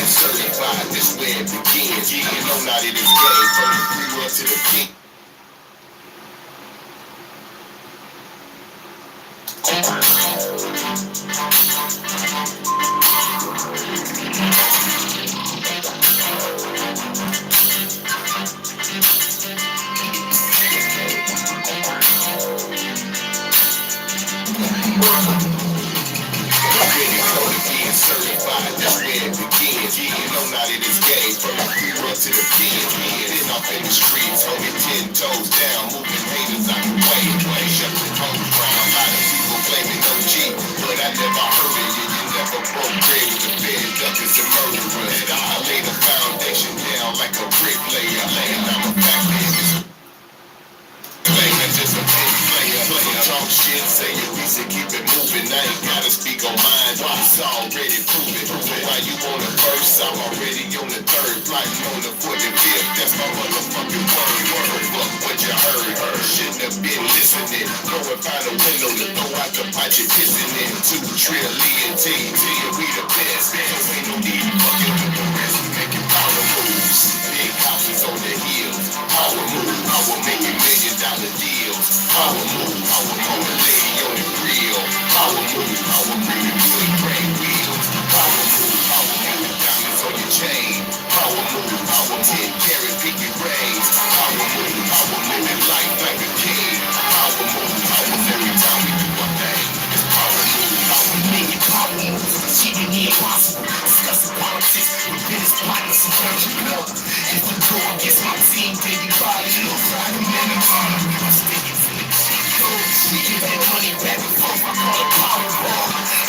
Certified, this where it begins. You know not in this game, from the free world to the king. Certified, that's where it begins. You know not in this game, from the free world to the king. Then off in the streets, holding 10 toes down, moving haters out the way. Shut the home ground, a lot of people claiming OG, but I never heard it. You never broke bread with the bed, duckers and murderers. I laid a foundation down like a bricklayer, and I'm a backman. Just a player, talk shit, say your piece and keep it moving. I ain't gotta speak on mine, it's already proven. So while you on the first, I'm already on the third. Flighting on the 45th, that's my motherfucking word. Fuck what you heard, shouldn't have been listening. Go and find a window to throw out the pot you're pissing in. To Trill, and T, we the best. Ain't no need fucking with the rest. We making power moves, big houses on the hills. Power moves, power making $1 million deals. Power move, power lady on the grill. Power move, power bring good brain wheels. Power move, diamonds on your chain. Power move, power 10 carat pinky rings. Power move, living life like a king. Power move, every time we do our thing. It's power move, making power moves. Achieving the impossible. Discussing politics with business partners and country club. If you go against my team, then you probably look like a man of honor. I'm sticking to the cheat code. We get that money back and forth. I call it power ball.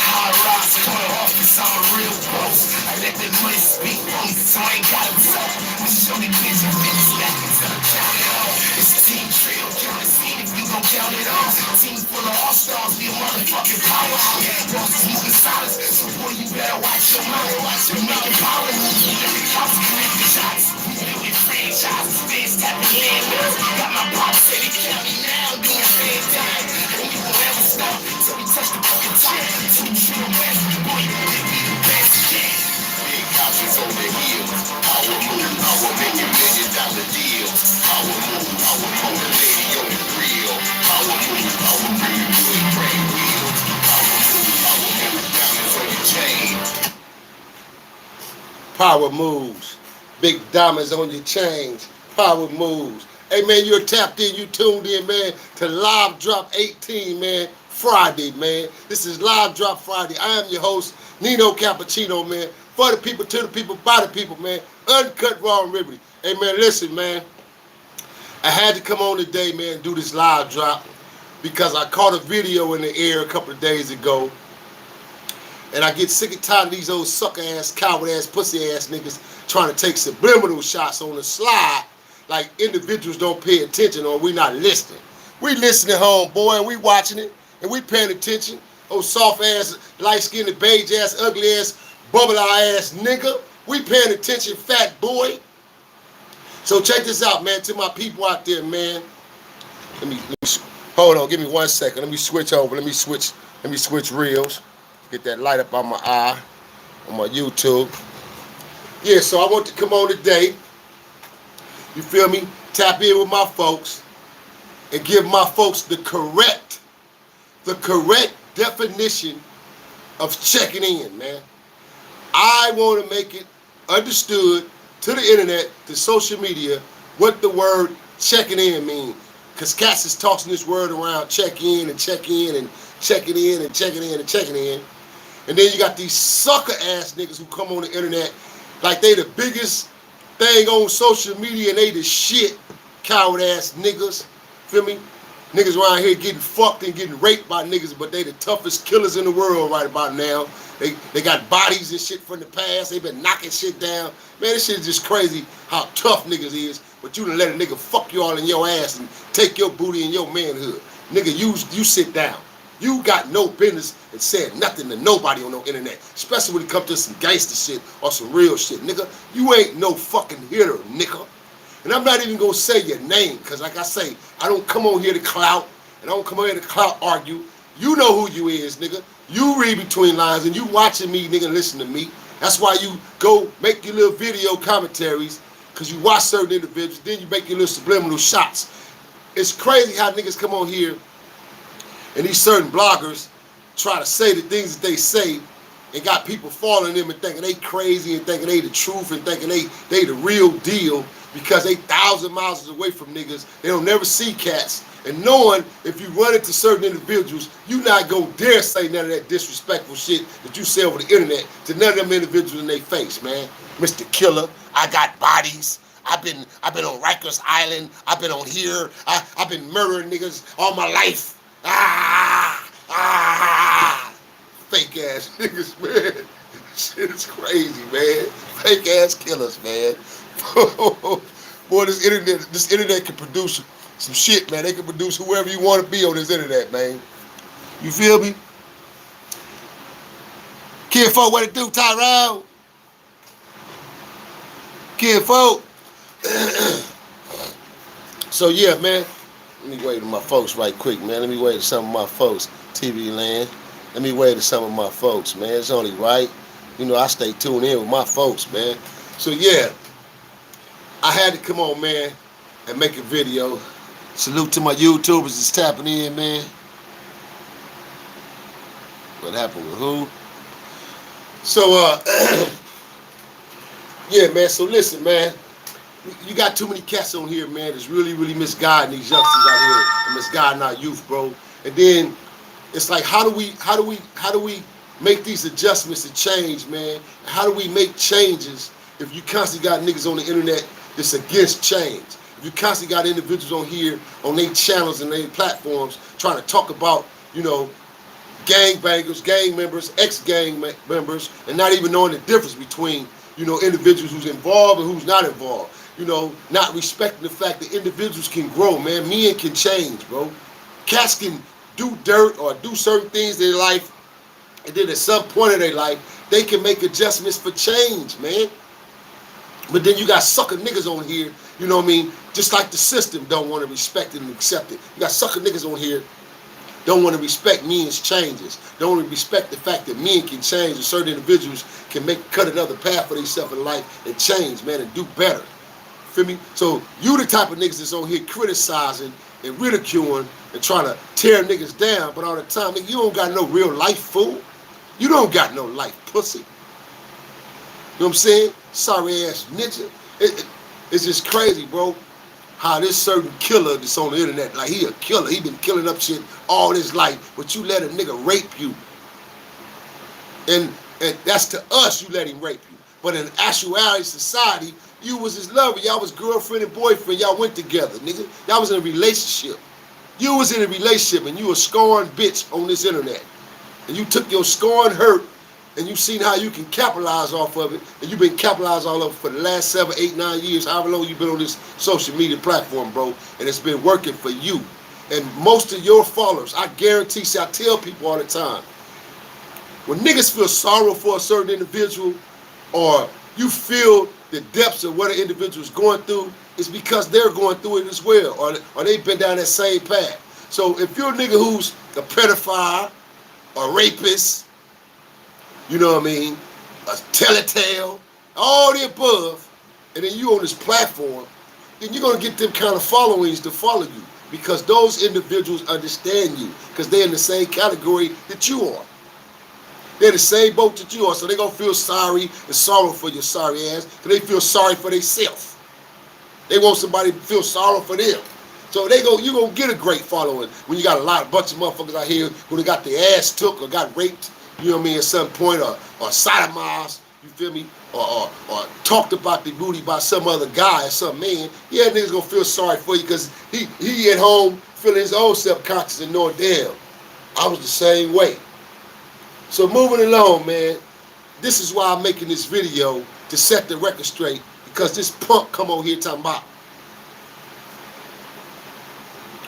High rise, corner office, I'm a real boss. I let that money speak for me, so I ain't gotta talk. I show the kids and finish back until I count it all. It's Team Trill, count the scene if you gon' count it all. Team full of all-stars, be a motherfucking powerhouse. Bosses moving silence, so boy, you better watch your mouth. We're making power moves with every house, connecting shots. Building franchises, fans tapping landlords. Got my pop city county now, doing fans dying. And you won't ever stop till we touch the fucking top. Team Trill, west, boy, you really be the best again. Big houses on the hills. Power move, making $1 million deals. Power move, power lady on the grill. Power move, bring good brain wheels. Power move, diamonds on your chain. Power moves. Big diamonds on your chains. Power moves. Hey, man, you're tapped in. You tuned in, man, to Live Drop 18, man. Friday, man. This is Live Drop Friday. I am your host, Nino Cappucino, man. For the people, to the people, by the people, man. Uncut, raw, and ribbity. Hey, man, listen, man. I had to come on today, man, and do this live drop because I caught a video in the air a couple of days ago. And I get sick and tired of these old sucker-ass, coward-ass, pussy-ass niggas trying to take subliminal shots on the slide like individuals don't pay attention or we not listening. We listening, homeboy, and we watching it, and we paying attention. Oh, soft-ass, light-skinned, beige-ass, ugly-ass, bubble-eye-ass nigga. We paying attention, fat boy. So check this out, man, to my people out there, man. Let me hold on, give me 1 second. Let me switch over. Let me switch reels. Get that light up on my eye, on my YouTube. Yeah, so I want to come on today. You feel me? Tap in with my folks and give my folks the correct definition of checking in, man. I want to make it understood to the internet, to social media, what the word checking in means. Because cats is tossing this word around, check in and check in and checking in and checking in and checking in. And then you got these sucker ass niggas who come on the internet like they the biggest thing on social media and they the shit. Coward ass niggas. Feel me? Niggas around here getting fucked and getting raped by niggas, but they the toughest killers in the world right about now. They got bodies and shit from the past. They been knocking shit down. Man, this shit is just crazy how tough niggas is. But you done let a nigga fuck you all in your ass and take your booty and your manhood. Nigga, you sit down. You got no business in saying nothing to nobody on no internet, especially when it comes to some gangster shit or some real shit, nigga. You ain't no fucking hitter, nigga. And I'm not even gonna say your name, because like I say, I don't come on here to clout, and I don't come on here to clout argue. You know who you is, nigga. You read between lines, and you watching me, nigga, listen to me. That's why you go make your little video commentaries, because you watch certain individuals, then you make your little subliminal shots. It's crazy how niggas come on here and these certain bloggers try to say the things that they say and got people following them and thinking they crazy and thinking they the truth and thinking they the real deal because they 1,000 miles away from niggas. They don't never see cats. And knowing if you run into certain individuals, you not gonna dare say none of that disrespectful shit that you say over the internet to none of them individuals in their face, man. Mr. Killer, I got bodies. I've been on Rikers Island. I've been on here. I've been murdering niggas all my life. Fake ass niggas, man. Shit is crazy, man. Fake ass killers, man. Boy, this internet can produce some shit, man. They can produce whoever you want to be on this internet, man. You feel me? Kid folk, what it do, Tyrone? Kid folk. So yeah, man. Let me wave to my folks right quick, man. Let me wave to some of my folks, TV land. Let me wave to some of my folks, man. It's only right. You know, I stay tuned in with my folks, man. So yeah, I had to come on, man, and make a video. Salute to my YouTubers that's tapping in, man. What happened with who? So, yeah, man. So listen, man. You got too many cats on here, man. That's really, really misguiding these youngsters out here and misguiding our youth, bro. And then it's like, how do we make these adjustments and change, man? How do we make changes if you constantly got niggas on the internet that's against change? If you constantly got individuals on here, on their channels and their platforms, trying to talk about, you know, gangbangers, gang members, ex-gang members, and not even knowing the difference between, you know, individuals who's involved and who's not involved. You know, not respecting the fact that individuals can grow, man. Men can change, bro. Cats can do dirt or do certain things in their life, and then at some point in their life, they can make adjustments for change, man. But then you got sucker niggas on here, you know what I mean? Just like the system don't want to respect it and accept it. You got sucker niggas on here don't want to respect men's changes. Don't want to respect the fact that men can change and certain individuals can cut another path for themselves in life and change, man, and do better. Feel me? So you the type of niggas that's on here criticizing and ridiculing and trying to tear niggas down, but all the time, nigga, you don't got no real life, fool. You don't got no life, pussy. You know what I'm saying? Sorry ass ninja. It's just crazy, bro, how this certain killer that's on the internet, like he a killer, he been killing up shit all his life, but you let a nigga rape you. And that's to us, you let him rape you. But in actuality, society, you was his lover. Y'all was girlfriend and boyfriend. Y'all went together, nigga. Y'all was in a relationship. You was in a relationship and you a scorned bitch on this internet. And you took your scorned hurt and you seen how you can capitalize off of it. And you've been capitalized all over for the last 7, 8, 9 years, however long you've been on this social media platform, bro. And it's been working for you. And most of your followers, I guarantee, I tell people all the time, when niggas feel sorrow for a certain individual or you feel the depths of what an individual is going through, it's because they're going through it as well, or they've been down that same path. So if you're a nigga who's a pedophile, a rapist, you know what I mean, a telltale, all the above, and then you on this platform, then you're gonna get them kind of followings to follow you because those individuals understand you because they're in the same category that you are. They're the same boat that you are, so they're going to feel sorry and sorrow for your sorry ass because they feel sorry for themselves. They want somebody to feel sorrow for them. So you're going to get a great following when you got a bunch of motherfuckers out here who got their ass took or got raped, you know what I mean, at some point, or sodomized, you feel me, or talked about the booty by some other guy or some man. Yeah, niggas going to feel sorry for you because he at home feeling his own self-conscious and knowing, damn, I was the same way. So moving along, man, this is why I'm making this video to set the record straight because this punk come over here talking about,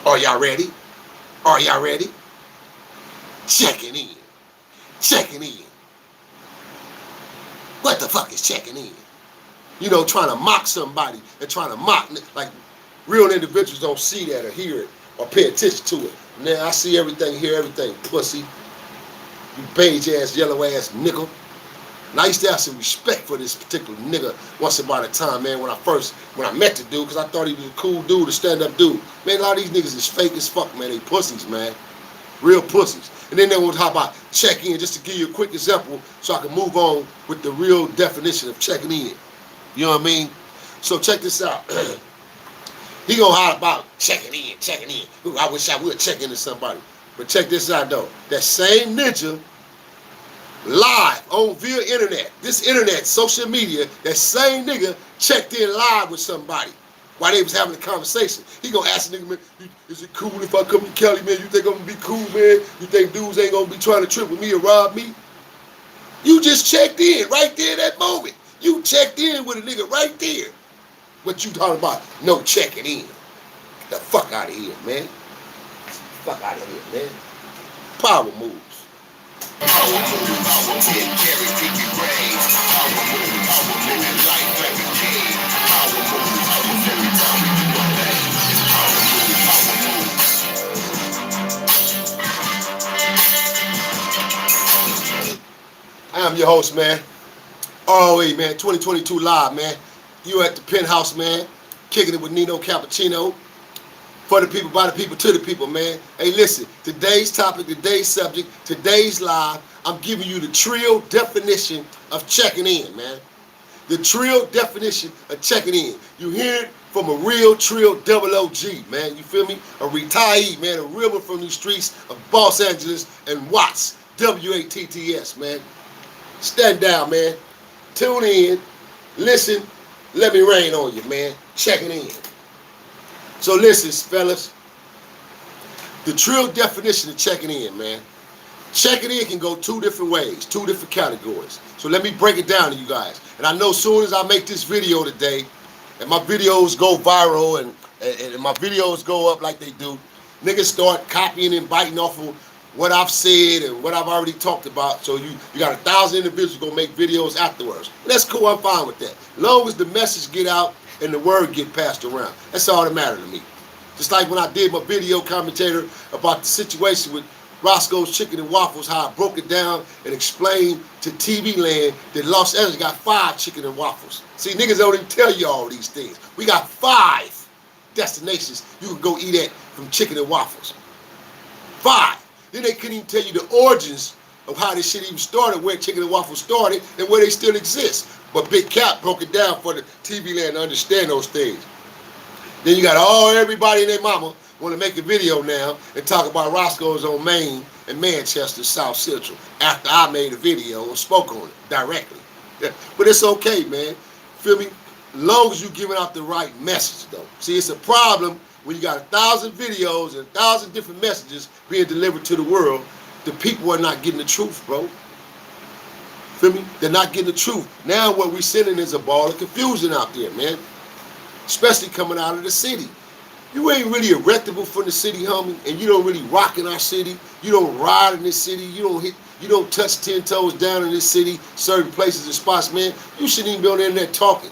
are y'all ready? Are y'all ready? checking in. Checking in. What the fuck is checking in? You know, trying to mock somebody and trying to mock, like real individuals don't see that or hear it or pay attention to it. Now I see everything, hear everything, pussy. You beige ass, yellow ass nickel. And I used to have some respect for this particular nigga once upon a time, man, when I met the dude, because I thought he was a cool dude, a stand-up dude. Man, a lot of these niggas is fake as fuck, man. They pussies, man. Real pussies. And then they would talk about check in, just to give you a quick example so I can move on with the real definition of checking in. You know what I mean? So check this out. He gonna holler about checking in, checking in. Ooh, I wish I would check into somebody. But check this out though. That same ninja live on via internet, this internet, social media, that same nigga checked in live with somebody while they was having a conversation. He gonna ask the nigga, man, is it cool if I come to Cali, man? You think I'm gonna be cool, man? You think dudes ain't gonna be trying to trip with me or rob me? You just checked in right there that moment. You checked in with a nigga right there. What you talking about? No checking in. Get the fuck out of here, man. Fuck out of here, man. Power moves. Power move, power hit, carry pinky rings. Power move, living life like a king. Power move, every time we do a thing. Power move. I am your host, man. R.O.E, man, 2022 live, man. You at the penthouse, man, kicking it with Nino Cappucino. For the people, by the people, to the people, man. Hey, listen, today's topic, today's subject, today's live, I'm giving you the Trill definition of checking in, man. The Trill definition of checking in. You hear it from a real Trill double OG, man. You feel me? A retiree, man, a real one from the streets of Los Angeles and Watts, W-A-T-T-S, man. Stand down, man. Tune in, listen, let me rain on you, man. Checking in. So listen, fellas, the Trill definition of checking in, man. Checking in can go two different ways, two different categories. So let me break it down to you guys. And I know as soon as I make this video today, and my videos go viral and my videos go up like they do, niggas start copying and biting off of what I've said and what I've already talked about. So you got 1,000 individuals gonna make videos afterwards. That's cool, I'm fine with that. As long as the message get out and the word get passed around. That's all that matters to me. Just like when I did my video commentator about the situation with Roscoe's Chicken and Waffles, how I broke it down and explained to TV land that Los Angeles got 5 chicken and waffles. See, niggas don't even tell you all these things. We got 5 destinations you can go eat at from chicken and waffles. 5. Then they couldn't even tell you the origins of how this shit even started, where chicken and waffles started, and where they still exist. But Big Cap broke it down for the TV land to understand those things. Then you got everybody and their mama want to make a video now and talk about Roscoe's on Main and Manchester, South Central, after I made a video and spoke on it directly. But it's okay, man. Feel me? As long as you're giving out the right message, though. See, it's a problem when you got 1,000 videos and 1,000 different messages being delivered to the world. The people are not getting the truth, bro. Feel me? They're not getting the truth. Now what we're sending is a ball of confusion out there, man. Especially coming out of the city. You ain't really erectable from the city, homie, and you don't really rock in our city. You don't ride in this city. You don't touch 10 toes down in this city, certain places and spots, man. You shouldn't even be on the internet talking.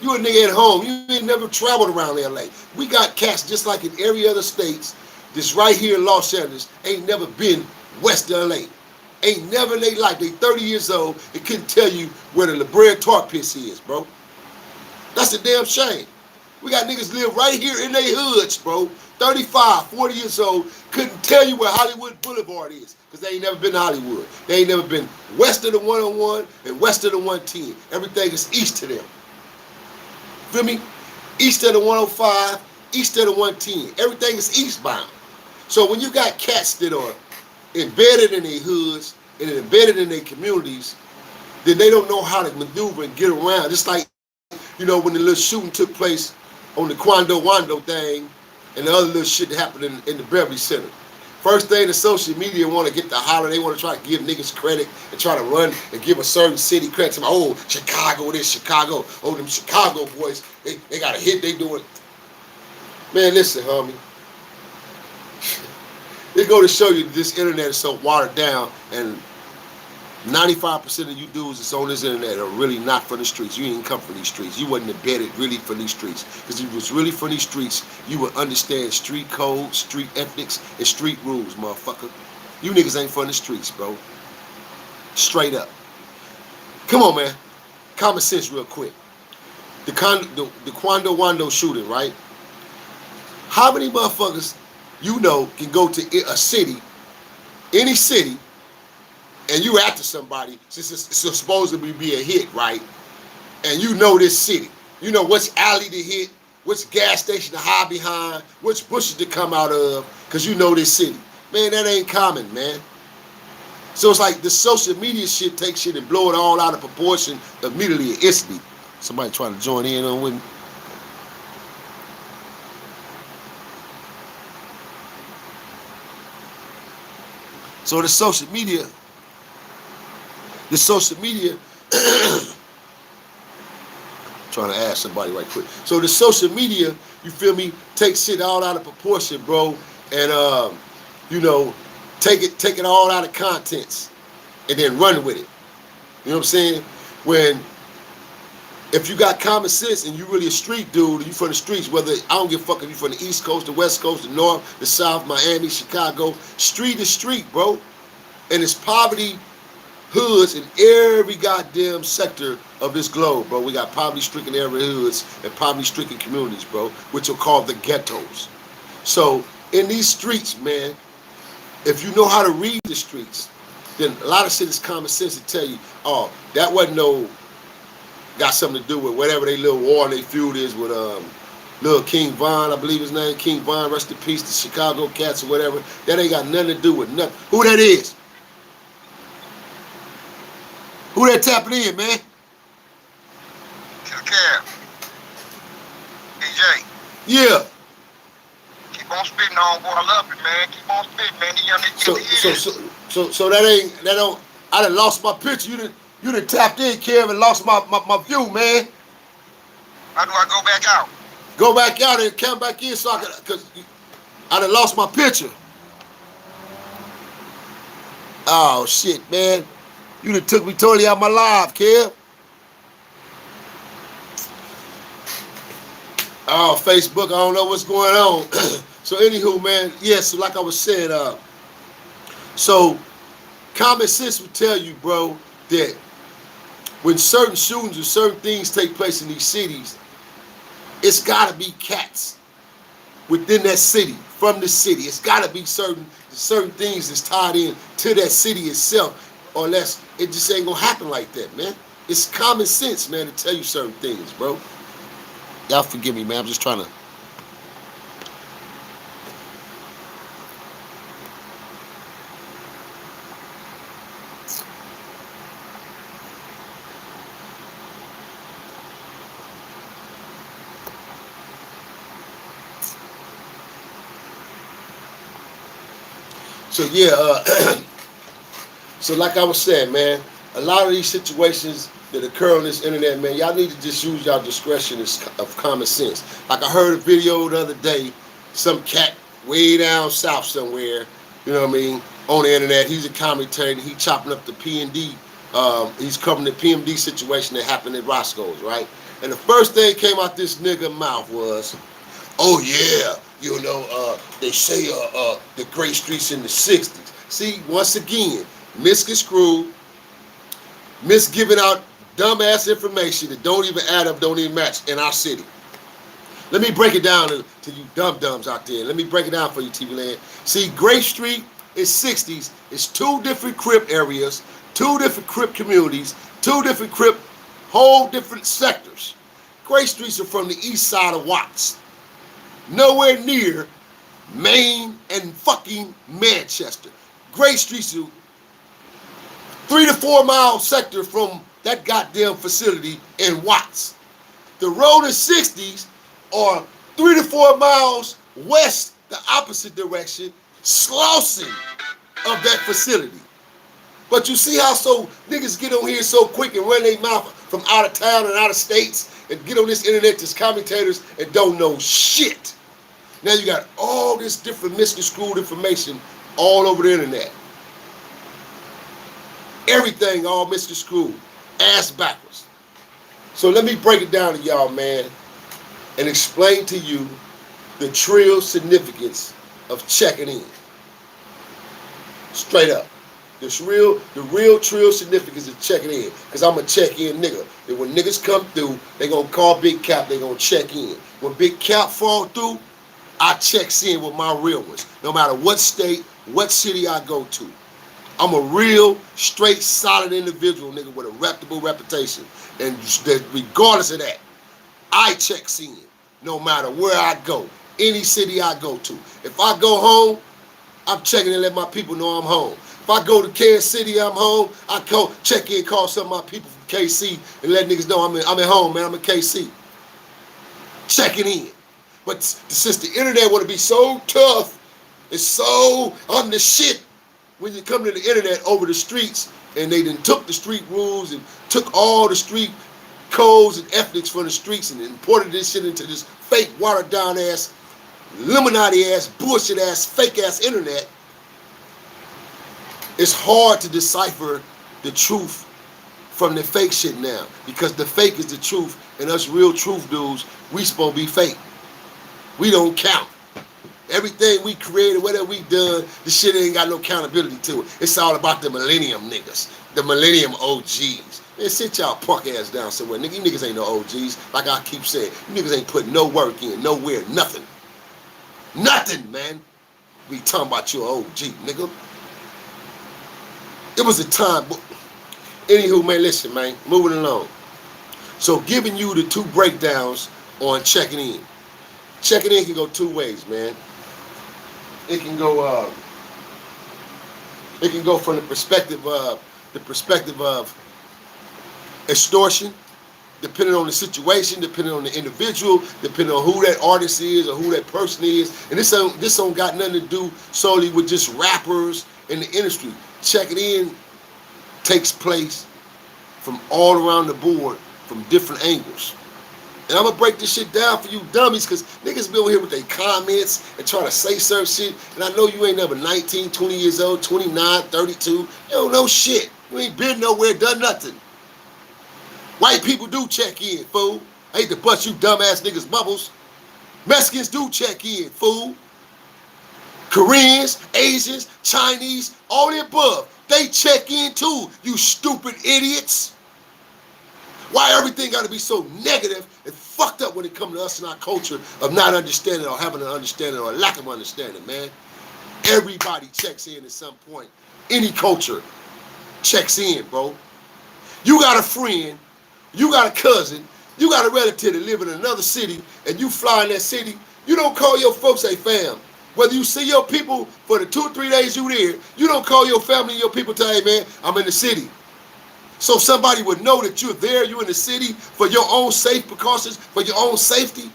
You a nigga at home. You ain't never traveled around LA. We got cats just like in every other states. This right here in Los Angeles ain't never been west of LA. Ain't never in their life. They 30 years old and couldn't tell you where the La Brea tar pits is, bro. That's a damn shame. We got niggas live right here in their hoods, bro. 35, 40 years old, couldn't tell you where Hollywood Boulevard is because they ain't never been to Hollywood. They ain't never been west of the 101 and west of the 110. Everything is east to them. Feel me? East of the 105, east of the 110. Everything is eastbound. So when you got cats that are embedded in their hoods and embedded in their communities, then they don't know how to maneuver and get around. Just like, you know, when the little shooting took place on the Quando Wando thing and the other little shit that happened in the Beverly Center. First thing the social media want to get to holler, they want to try to give niggas credit and try to run and give a certain city credit. To oh, Chicago this, Chicago. Oh, them Chicago boys, they got a hit, they doing. Man, listen, homie. It go to show you this internet is so watered down, and 95% of you dudes that's on this internet are really not from the streets. You ain't come from these streets. You wasn't embedded really from these streets. Because if you was really from these streets, you would understand street code, street ethics, and street rules, motherfucker. You niggas ain't from the streets, bro. Straight up. Come on, man. Common sense real quick. The Quando Wando shooting, right? How many motherfuckers you know can go to a city, any city, and you after somebody, since it's supposed to be a hit, right? And you know this city. You know which alley to hit, which gas station to hide behind, which bushes to come out of, because you know this city. Man, that ain't common, man. So it's like the social media shit takes shit and blow it all out of proportion immediately and instantly. Somebody trying to join in on with me? So the social media, trying to ask somebody right quick. So the social media, you feel me, takes shit all out of proportion, bro, and you know, take it all out of contents and then run with it. You know what I'm saying? When if you got common sense and you really a street dude, and you from the streets, whether I don't give a fuck if you from the East Coast, the West Coast, the North, the South, Miami, Chicago, street is street, bro. And it's poverty hoods in every goddamn sector of this globe, bro. We got poverty-stricken area hoods and poverty-stricken communities, bro, which are called the ghettos. So in these streets, man, if you know how to read the streets, then a lot of shit is common sense to tell you, oh, that wasn't no, got something to do with whatever they little war they feud is with little King Von, I believe his name, King Von, rest in peace, the Chicago Cats or whatever. That ain't got nothing to do with nothing. Who that is? Who that tapping in, man? Cam. DJ. Yeah. Keep on spitting on, boy. I love it, man. Keep on spitting, man. The young niggas. So that don't. I done lost my picture. You done tapped in, Kev, and lost my view, man. How do I go back out? Go back out and come back in so I can, cause I done lost my picture. Oh shit, man. You done took me totally out my live, Kev. Oh, Facebook, I don't know what's going on. So anywho, man, yeah, so like I was saying, so common sense would tell you, bro, that when certain shootings or certain things take place in these cities, it's gotta be cats within that city, from the city. It's gotta be certain things that's tied in to that city itself, or else it just ain't gonna happen like that, man. It's common sense, man, to tell you certain things, bro. Y'all forgive me, man. I'm just trying to. So yeah, so like I was saying, man, a lot of these situations that occur on this internet, man, y'all need to just use y'all discretion of common sense. Like I heard a video the other day, some cat way down south somewhere, you know what I mean, on the internet. He's a commentator. He chopping up the P&D. He's covering the PMD situation that happened at Roscoe's, right? And the first thing came out this nigga mouth was, oh yeah, you know, they say the great streets in the 60s. See, once again, misconstrued, misgiving out dumbass information that don't even add up, don't even match in our city. Let me break it down to you dum-dums out there. Let me break it down for you, TV Land. See, Gray Street is 60s. It's two different Crip areas, two different Crip communities, two different Crip, whole different sectors. Gray Streets are from the east side of Watts. Nowhere near Maine and fucking Manchester. Gray Streets are 3 to 4 mile sector from that goddamn facility in Watts. The Rolling 60s are 3 to 4 miles west, the opposite direction, Slauson of that facility. But you see how so niggas get on here so quick and run their mouth from out of town and out of states and get on this internet as commentators and don't know shit. Now you got all this different misconstrued information all over the internet. Everything all misconstrued, ass backwards. So let me break it down to y'all, man, and explain to you the Trill significance of checking in. Straight up. The real Trill significance of checking in. Because I'm a check-in nigga. And when niggas come through, they gonna call Big Cap, they gonna check in. When Big Cap fall through, I checks in with my real ones. No matter what state, what city I go to. I'm a real, straight, solid individual, nigga, with a reputable reputation. And regardless of that, I checks in no matter where I go, any city I go to. If I go home, I'm checking in, let my people know I'm home. If I go to Kansas City, I'm home, I go check in, call some of my people from KC and let niggas know I'm at home, man, I'm in KC. Checking in. But since the internet want to be so tough, it's so I'm the shit, when you come to the internet over the streets, and they done took the street rules and took all the street codes and ethics from the streets and imported this shit into this fake, watered down ass, Illuminati ass, bullshit ass, fake ass internet, it's hard to decipher the truth from the fake shit now, because the fake is the truth, and us real truth dudes, we supposed to be fake. We don't count. Everything we created, whatever we done, the shit ain't got no accountability to it. It's all about the millennium niggas, the millennium OGs. Man, sit y'all punk ass down somewhere. Nigga, you niggas ain't no OGs. Like I keep saying, you niggas ain't putting no work in, nowhere, nothing. Nothing, man. We talking about your OG, nigga. It was a time, but anywho, man, listen, man, moving along. So giving you the two breakdowns on checking in. Checking in can go two ways, man. It can go from the perspective of extortion, depending on the situation, depending on the individual, depending on who that artist is or who that person is. And this don't got nothing to do solely with just rappers in the industry. Checking in takes place from all around the board, from different angles. And I'm going to break this shit down for you dummies, because niggas be over here with their comments and trying to say certain shit. And I know you ain't never 19, 20 years old, 29, 32. You don't know shit. You ain't been nowhere, done nothing. White people do check in, fool. I hate to bust you dumbass niggas bubbles. Mexicans do check in, fool. Koreans, Asians, Chinese, all the above. They check in too, you stupid idiots. Why everything got to be so negative and fucked up when it comes to us and our culture of not understanding or having an understanding or a lack of understanding, man? Everybody checks in at some point. Any culture checks in, bro. You got a friend, you got a cousin, you got a relative that live in another city, and you fly in that city, you don't call your folks, say, fam. Whether you see your people for the 2 or 3 days you there, you don't call your family and your people, tell, hey, man, I'm in the city. So somebody would know that you're there, you're in the city for your own safe precautions, for your own safety.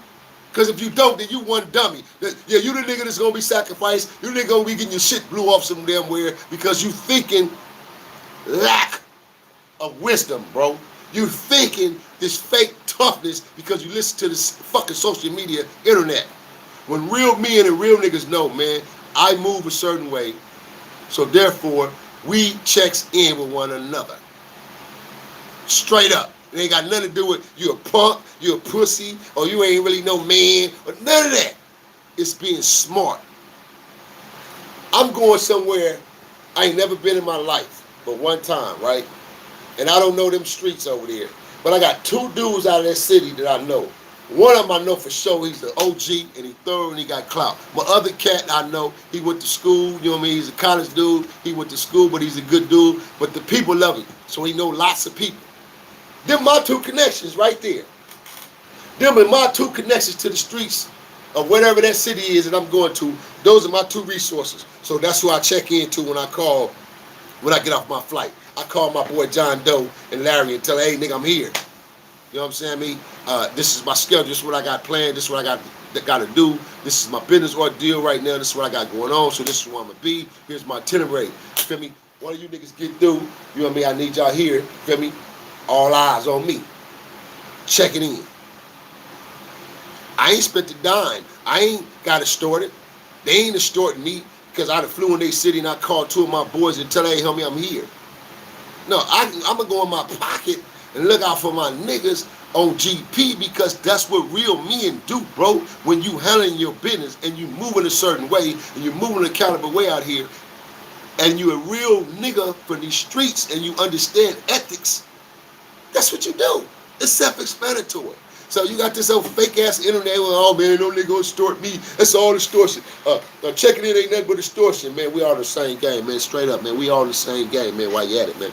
Because if you don't, then you one dummy. Yeah, you the nigga that's going to be sacrificed. You the nigga going to be getting your shit blew off some damn where because you thinking lack of wisdom, bro. You thinking this fake toughness because you listen to this fucking social media internet. When real men and real niggas know, man, I move a certain way. So therefore, we checks in with one another. Straight up. It ain't got nothing to do with you a punk, you a pussy, or you ain't really no man, or none of that. It's being smart. I'm going somewhere I ain't never been in my life, but one time, right? And I don't know them streets over there. But I got 2 dudes out of that city that I know. One of them I know for sure, he's the OG, and he thorough, and he got clout. My other cat I know, he went to school, you know what I mean? He's a college dude. He went to school, but he's a good dude. But the people love him, so he know lots of people. Them my 2 connections right there. Them are my 2 connections to the streets of whatever that city is that I'm going to. Those are my 2 resources. So that's who I check into when I get off my flight. I call my boy John Doe and Larry and tell them, hey, nigga, I'm here. You know what I'm saying? This is my schedule. This is what I got planned. This is what I got to do. This is my business ordeal right now. This is what I got going on. So this is where I'm going to be. Here's my itinerary. You feel me? One of you niggas get through. You know what I mean? I need y'all here. You feel me? All eyes on me. Checking in. I ain't spent a dime. I ain't got extorted. They ain't extorting me. because I flew in their city and I called 2 of my boys and tell them, hey, homie, I'm here. No, I'm going to go in my pocket and look out for my niggas on GP, because that's what real men do, bro. When you handling your business and you moving a certain way and you moving a caliber way out here, and you a real nigga for these streets and you understand ethics, that's what you do. It's self-explanatory. So you got this old fake ass internet, well, oh man, no nigga gonna extort me. That's all extortion. Checking in ain't nothing but extortion, man. We all the same game, man. Straight up, man. We all the same game, man. While you at it, man.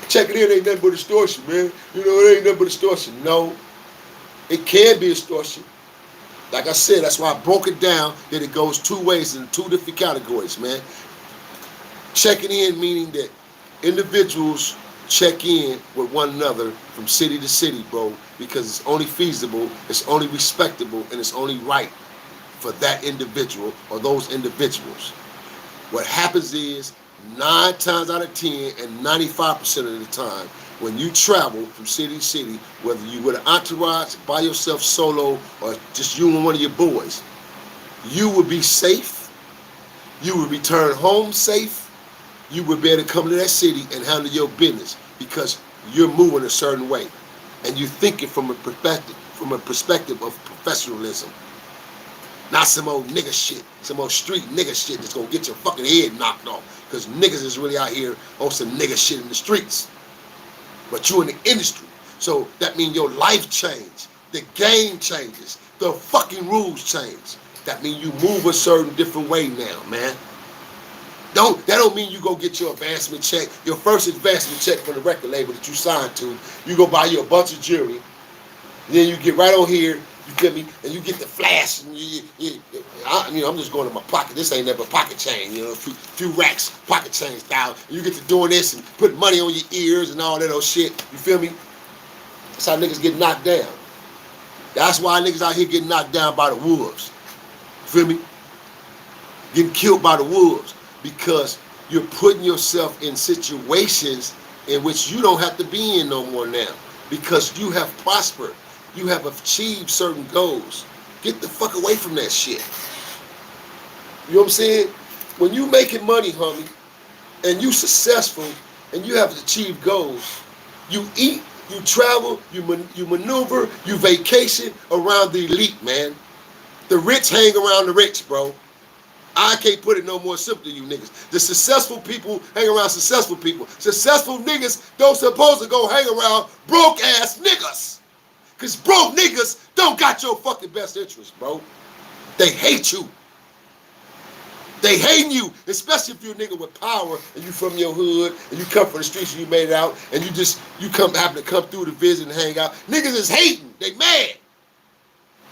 Checking in ain't nothing but extortion, man. You know, it ain't nothing but extortion. No, it can be extortion. Like I said, that's why I broke it down that it goes 2 ways in 2 different categories, man. Checking in meaning that individuals check in with one another from city to city, bro, because it's only feasible, it's only respectable, and it's only right for that individual or those individuals. What happens is 9 times out of 10 and 95% of the time, when you travel from city to city, whether you with an entourage, by yourself, solo, or just you and one of your boys, you will be safe, you will return home safe, you will be able to come to that city and handle your business because you're moving a certain way and you're thinking from a perspective of professionalism. Not some old nigga shit, some old street nigga shit that's gonna get your fucking head knocked off, because niggas is really out here on some nigga shit in the streets. But you in the industry, so that means your life change, the game changes, the fucking rules change. That means you move a certain different way now, man. That don't mean you go get your advancement check, your first advancement check from the record label that you signed to. You go buy you a bunch of jewelry, then you get right on here, you feel me, and you get the flash. And I'm just going to my pocket. This ain't never pocket chain, you know, a few racks, pocket chain style. And you get to doing this and putting money on your ears and all that old shit. You feel me? That's how niggas get knocked down. That's why niggas out here getting knocked down by the wolves. You feel me? Getting killed by the wolves. Because you're putting yourself in situations in which you don't have to be in no more now. Because you have prospered. You have achieved certain goals. Get the fuck away from that shit. You know what I'm saying? When you making money, homie, and you successful, and you have achieved goals, you eat, you travel, you maneuver, you vacation around the elite, man. The rich hang around the rich, bro. I can't put it no more simple to you niggas. The successful people hang around successful people. Successful niggas don't supposed to go hang around broke ass niggas. Cause broke niggas don't got your fucking best interest, bro. They hate you. They hate you, especially if you're a nigga with power and you from your hood and you come from the streets and you made it out and you happen to come through to visit and hang out. Niggas is hating. They mad.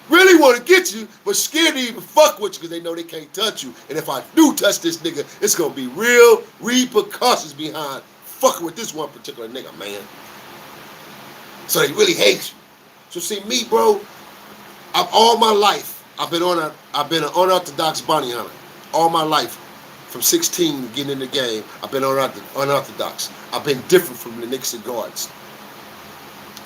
Really want to get you, but scared to even fuck with you because they know they can't touch you. And if I do touch this nigga, it's going to be real repercussions behind fucking with this one particular nigga, man. So they really hate you. So see me, bro, all my life, I've been an unorthodox bounty hunter. All my life, from 16 getting in the game, I've been unorthodox. I've been different from the niggas and guards.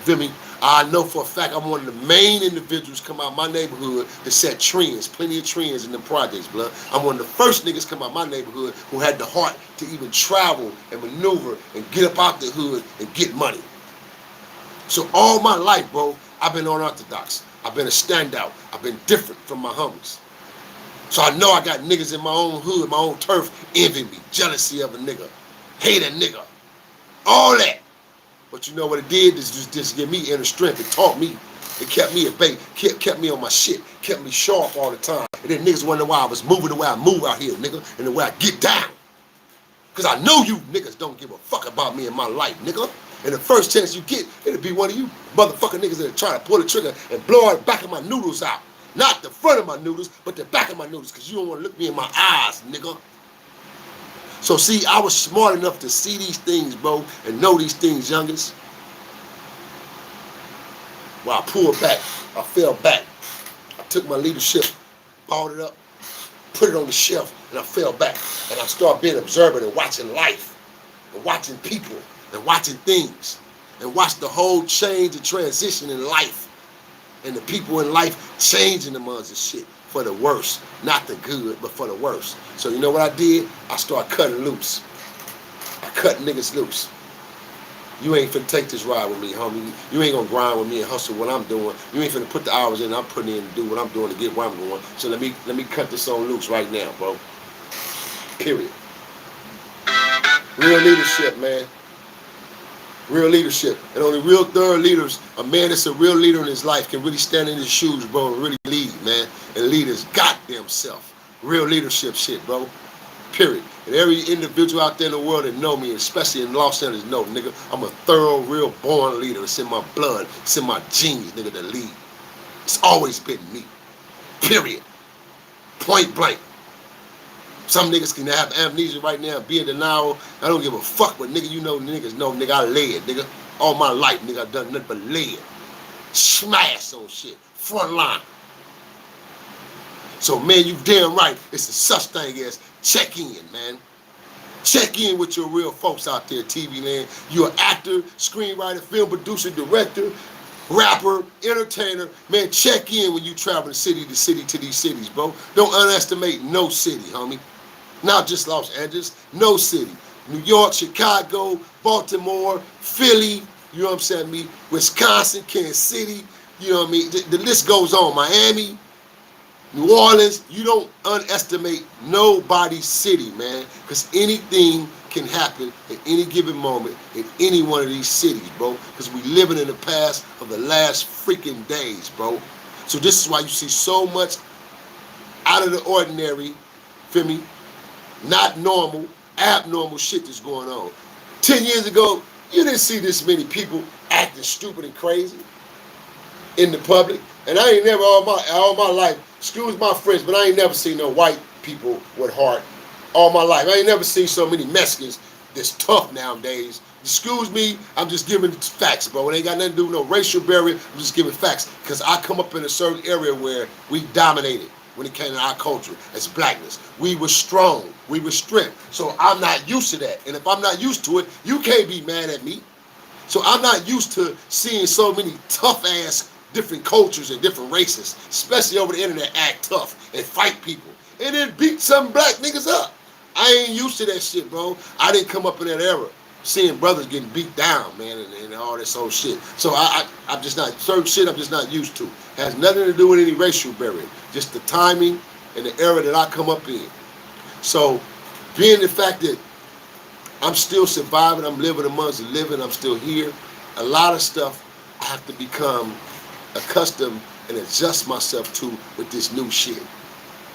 Feel me? I know for a fact I'm one of the main individuals come out my neighborhood that set trends, plenty of trends in the projects, blood. I'm one of the first niggas come out my neighborhood who had the heart to even travel and maneuver and get up out the hood and get money. So all my life, bro, I've been unorthodox. I've been a standout. I've been different from my homies. So I know I got niggas in my own hood, my own turf, envy me, jealousy of a nigga, hate a nigga, all that. But you know what it did is just give me inner strength. It taught me. It kept me at bay. Kept me on my shit. Kept me sharp all the time. And then niggas wonder why I was moving the way I move out here, nigga. And the way I get down. Because I know you niggas don't give a fuck about me in my life, nigga. And the first chance you get, it'll be one of you motherfucking niggas that try to pull the trigger and blow the back of my noodles out. Not the front of my noodles, but the back of my noodles. Because you don't want to look me in my eyes, nigga. So see, I was smart enough to see these things, bro, and know these things, youngest. Well, I pulled back. I fell back. I took my leadership, balled it up, put it on the shelf, and I fell back. And I started being observant and watching life, and watching people, and watching things, and watch the whole change and transition in life, and the people in life changing amongst and shit. for the worse. Not the good, but for the worse. So you know what I did? I started cutting loose. I cut niggas loose. You ain't finna take this ride with me, homie. You ain't gonna grind with me and hustle what I'm doing. You ain't finna put the hours in I'm putting in to do what I'm doing to get where I'm going. So let me cut this on loose right now, bro. Period. Real leadership, man. Real leadership. And only real thorough leaders, a man that's a real leader in his life can really stand in his shoes, bro, and really lead, man. And lead his goddamn self. Real leadership shit, bro. Period. And every individual out there in the world that know me, especially in Los Angeles, know, nigga, I'm a thorough, real born leader. It's in my blood. It's in my genes, nigga, to lead. It's always been me. Period. Point blank. Some niggas can have amnesia right now, be in denial. I don't give a fuck what nigga you know. Niggas know, nigga, I led, nigga. All my life, nigga, I done nothing but led. Smash on shit. Front line. So, man, you damn right. It's a such thing as check in, man. Check in with your real folks out there, TV land. You're an actor, screenwriter, film producer, director, rapper, entertainer. Man, check in when you travel city to city to these cities, bro. Don't underestimate no city, homie. Not just Los Angeles, no city. New York, Chicago, Baltimore, Philly, you know what I'm saying, me, Wisconsin, Kansas City, you know what I mean? The list goes on. Miami, New Orleans. You don't underestimate nobody's city, man, because anything can happen at any given moment in any one of these cities, bro, because we living in the past of the last freaking days, bro. So this is why you see so much out of the ordinary, feel me, not normal, abnormal shit that's going on. 10 years ago, you didn't see this many people acting stupid and crazy in the public. And I ain't never, all my life, excuse my French, but I ain't never seen no white people with heart all my life. I ain't never seen so many Mexicans that's tough nowadays. Excuse me, I'm just giving facts, bro. It ain't got nothing to do with no racial barrier. I'm just giving facts because I come up in a certain area where we dominated when it came to our culture as blackness. We were strong. We were strength. So I'm not used to that. And if I'm not used to it, you can't be mad at me. So I'm not used to seeing so many tough-ass different cultures and different races, especially over the internet, act tough and fight people. And then beat some black niggas up. I ain't used to that shit, bro. I didn't come up in that era seeing brothers getting beat down, man, and all this old shit. So I'm just not, certain shit I'm just not used to. Has nothing to do with any racial barrier. Just the timing and the era that I come up in. So being the fact that I'm still surviving, I'm living amongst the living, I'm still here, a lot of stuff I have to become accustomed and adjust myself to with this new shit.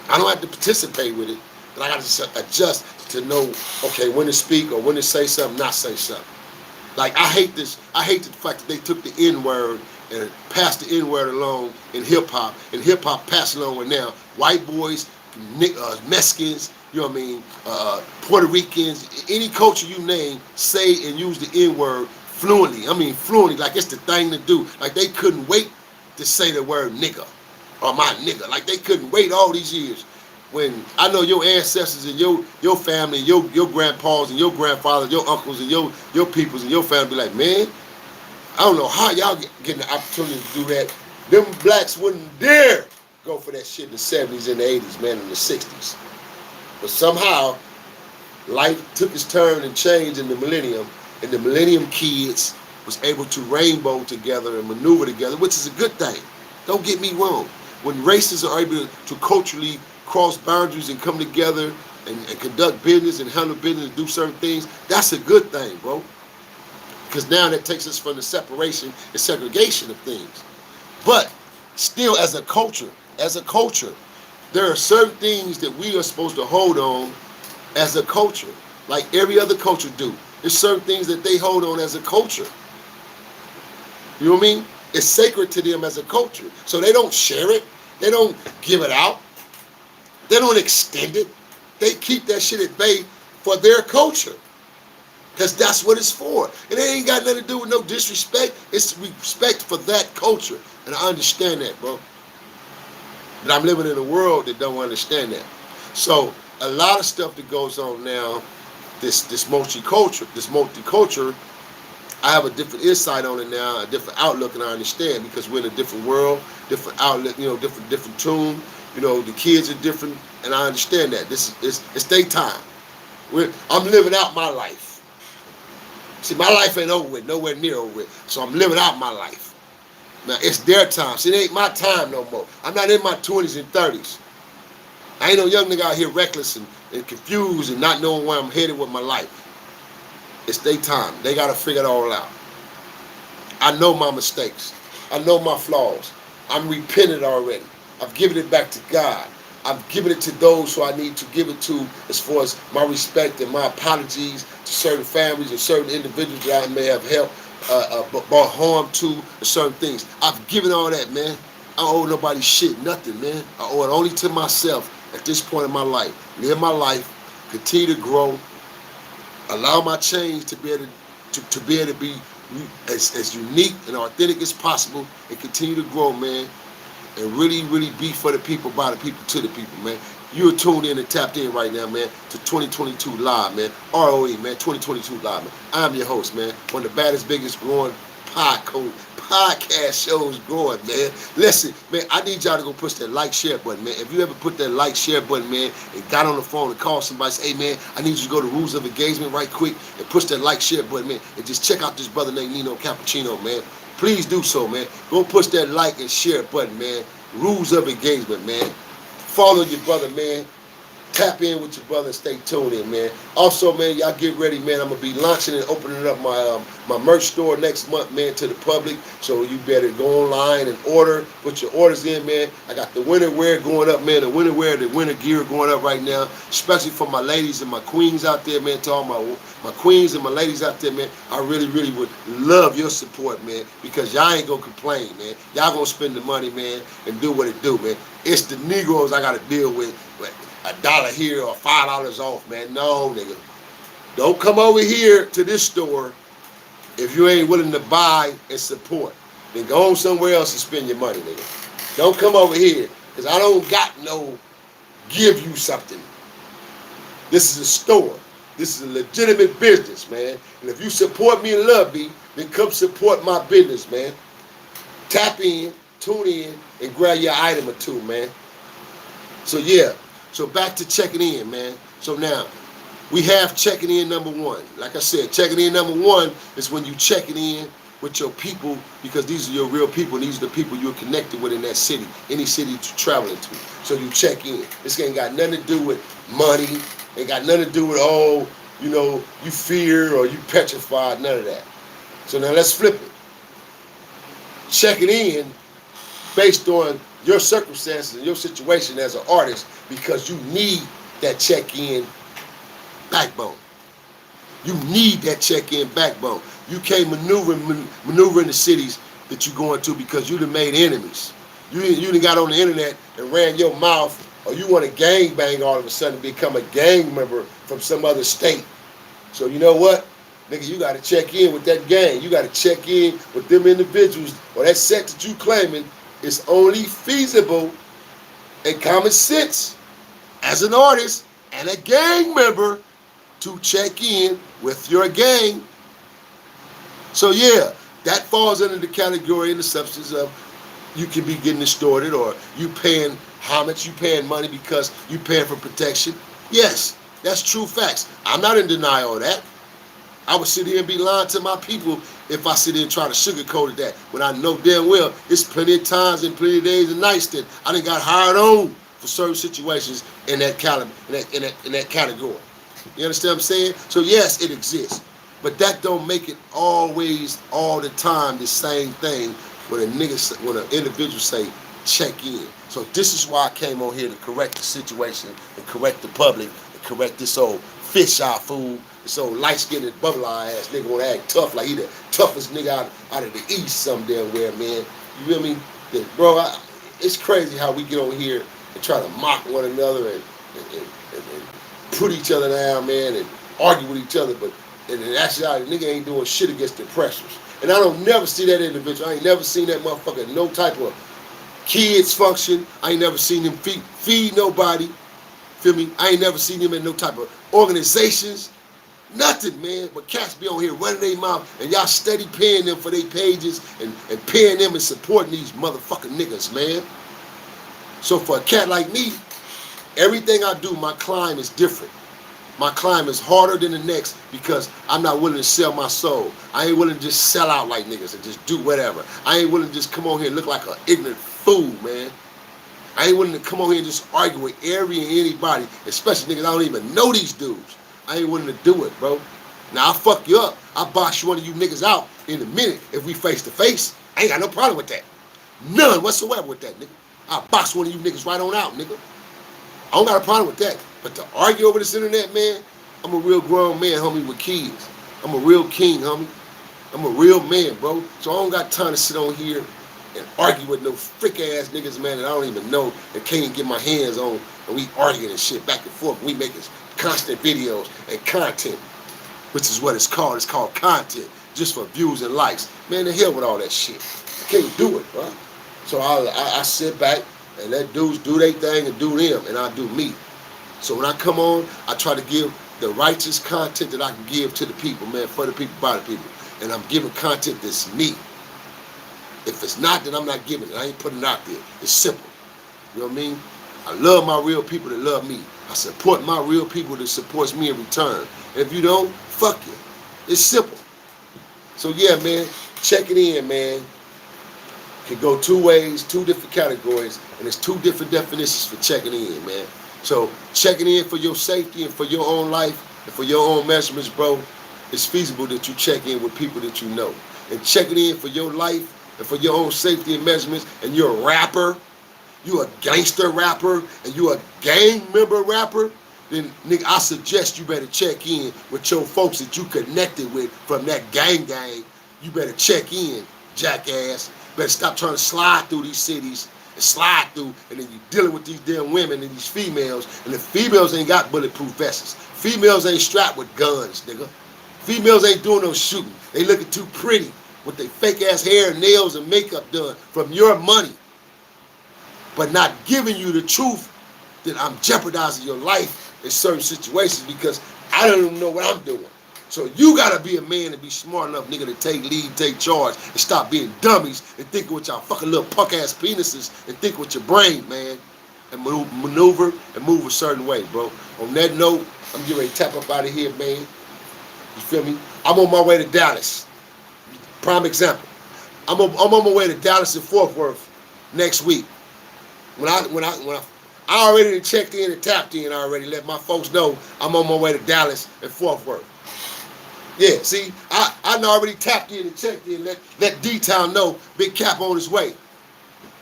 I don't have to participate with it, but I got to adjust to know, okay, when to speak or when to say something, not say something. Like, I hate this. I hate the fact that they took the N-word and passed the N-word along in hip-hop, and hip-hop passed along with now white boys, Mexicans, you know what I mean, Puerto Ricans, any culture you name, say and use the N-word fluently. I mean, fluently, like it's the thing to do. Like, they couldn't wait to say the word nigga or my nigga. Like, they couldn't wait all these years. When I know your ancestors and your family, your grandpas and your grandfathers, your uncles and your peoples and your family be like, man, I don't know how y'all getting the opportunity to do that. Them blacks wouldn't dare go for that shit in the 70s and the 80s, man, in the 60s. But somehow, life took its turn and changed in the millennium, and the millennium kids was able to rainbow together and maneuver together, which is a good thing. Don't get me wrong. When races are able to culturally cross boundaries and come together and conduct business and handle business and do certain things, that's a good thing, bro. Because now that takes us from the separation and segregation of things. But still, as a culture, there are certain things that we are supposed to hold on as a culture, like every other culture do. There's certain things that they hold on as a culture. You know what I mean? It's sacred to them as a culture. So they don't share it. They don't give it out. They don't extend it. They keep that shit at bay for their culture. Because that's what it's for. And it ain't got nothing to do with no disrespect. It's respect for that culture. And I understand that, bro. But I'm living in a world that don't understand that. So a lot of stuff that goes on now, this multicultural, I have a different insight on it now, a different outlook, and I understand because we're in a different world, different outlet, you know, different tune. You know, the kids are different, and I understand that. It's their time. I'm living out my life. See, my life ain't over with, nowhere near over with. So I'm living out my life. Now, it's their time. See, it ain't my time no more. I'm not in my 20s and 30s. I ain't no young nigga out here reckless and confused and not knowing where I'm headed with my life. It's their time. They got to figure it all out. I know my mistakes. I know my flaws. I'm repentant already. I've given it back to God. I've given it to those who I need to give it to as far as my respect and my apologies to certain families and certain individuals that I may have helped, brought harm to certain things. I've given all that, man. I don't owe nobody shit, nothing, man. I owe it only to myself at this point in my life. Live my life, continue to grow, allow my change to be able to be as unique and authentic as possible, and continue to grow, man. And really, really be for the people, by the people, to the people, man. You're tuned in and tapped in right now, man, to 2022 Live, man. R.O.E, man, 2022 Live, man. I'm your host, man. One of the baddest, biggest growing podcast shows growing, man. Listen, man, I need y'all to go push that like, share button, man. If you ever put that like, share button, man, and got on the phone and called somebody, say, hey, man, I need you to go to Rules of Engagement right quick and push that like, share button, man, and just check out this brother named Nino Cappucino, man. Please do so, man. Go push that like and share button, man. Rules of Engagement, man. Follow your brother, man. Tap in with your brother and stay tuned in, man. Also, man, y'all get ready, man. I'm going to be launching and opening up my merch store next month, man, to the public. So you better go online and order. Put your orders in, man. I got the winter wear going up, man. The winter wear, the winter gear going up right now. Especially for my ladies and my queens out there, man. To all my queens and my ladies out there, man. I really, really would love your support, man. Because y'all ain't going to complain, man. Y'all going to spend the money, man, and do what it do, man. It's the Negroes I got to deal with. $1 here or $5 off, man. No, nigga. Don't come over here to this store if you ain't willing to buy and support. Then go on somewhere else and spend your money, nigga. Don't come over here, because I don't got no give you something. This is a store. This is a legitimate business, man. And if you support me and love me, then come support my business, man. Tap in, tune in, and grab your item or two, man. So, yeah. So back to checking in, man. So now, we have checking in number one. Like I said, checking in number one is when you checking in with your people, because these are your real people. These are the people you're connected with in that city, any city you're traveling to. So you check in. This ain't got nothing to do with money. Ain't got nothing to do with, oh, you know, you fear or you petrified, none of that. So now let's flip it. Checking in based on your circumstances and your situation as an artist, because you need that check-in backbone. You need that check-in backbone. You can't maneuver in the cities that you're going to because you done made enemies. You done got on the internet and ran your mouth, or you want to gangbang all of a sudden, become a gang member from some other state. So you know what? Nigga, you got to check in with that gang. You got to check in with them individuals, or that set that you claiming. It's only feasible and common sense as an artist and a gang member to check in with your gang. So yeah, that falls under the category and the substance of you can be getting distorted, or you paying homage, you paying money because you paying for protection. Yes, that's true facts. I'm not in denial of that. I would sit here and be lying to my people if I sit here and try to sugarcoat it that, when I know damn well it's plenty of times and plenty of days and nights that I done got hired on for certain situations in that category. You understand what I'm saying? So yes, it exists, but that don't make it always, all the time, the same thing when an individual say check in. So this is why I came on here, to correct the situation and correct the public and correct this old fish eye fool. This old light-skinned, bubble-eye ass nigga wanna act tough like he the toughest nigga out of the East some damn where, man. You feel me? Bro, it's crazy how we get on here and try to mock one another and put each other down, man, and argue with each other, but in actuality, the nigga ain't doing shit against the oppressors. And I don't never see that individual. I ain't never seen that motherfucker no type of kids function. I ain't never seen him feed nobody. Feel me? I ain't never seen him in no type of organizations. Nothing, man. But cats be on here running their mouth, and y'all steady paying them for their pages and paying them and supporting these motherfucking niggas, man. So for a cat like me, everything I do, my climb is different. My climb is harder than the next because I'm not willing to sell my soul. I ain't willing to just sell out like niggas and just do whatever. I ain't willing to just come on here and look like an ignorant fool, man. I ain't willing to come on here and just argue with every and anybody, especially niggas I don't even know these dudes. I ain't willing to do it, bro. Now, I'll fuck you up. I'll box one of you niggas out in a minute if we face to face. I ain't got no problem with that. None whatsoever with that, nigga. I'll box one of you niggas right on out, nigga. I don't got a problem with that. But to argue over this internet, man, I'm a real grown man, homie, with kids. I'm a real king, homie. I'm a real man, bro. So I don't got time to sit on here and argue with no freak-ass niggas, man, that I don't even know and can't get my hands on. And we arguing and shit back and forth. We making constant videos and content, which is what it's called. It's called content, just for views and likes. Man, the hell with all that shit. I can't do it, bro. So I sit back and let dudes do their thing and do them, and I do me. So when I come on, I try to give the righteous content that I can give to the people, man, for the people, by the people. And I'm giving content that's me. If it's not, then I'm not giving it. I ain't putting it out there. It's simple. You know what I mean? I love my real people that love me. I support my real people that supports me in return. And if you don't, fuck you. It's simple. So yeah, man, check it in, man. Can go two ways, two different categories, and there's two different definitions for checking in, man. So checking in for your safety and for your own life and for your own measurements, bro, it's feasible that you check in with people that you know. And checking in for your life and for your own safety and measurements, and you're a rapper, you a gangster rapper, and you a gang member rapper, then nigga, I suggest you better check in with your folks that you connected with from that gang. You better check in, jackass. Better stop trying to slide through these cities and slide through, and then you dealing with these damn women and these females, and the females ain't got bulletproof vests. Females ain't strapped with guns, nigga. Females ain't doing no shooting. They looking too pretty with their fake ass hair and nails and makeup done from your money, but not giving you the truth that I'm jeopardizing your life in certain situations because I don't even know what I'm doing. So you gotta be a man and be smart enough, nigga, to take lead, take charge, and stop being dummies and thinking with y'all fucking little punk ass penises and think with your brain, man, and maneuver and move a certain way, bro. On that note, I'm getting ready to tap up out of here, man. You feel me? I'm on my way to Dallas. Prime example. I'm on my way to Dallas and Fort Worth next week. When I already checked in and tapped in already, let my folks know I'm on my way to Dallas and Fort Worth. Yeah, see, I already tapped in and checked in, let D-Town know Big Cap on his way.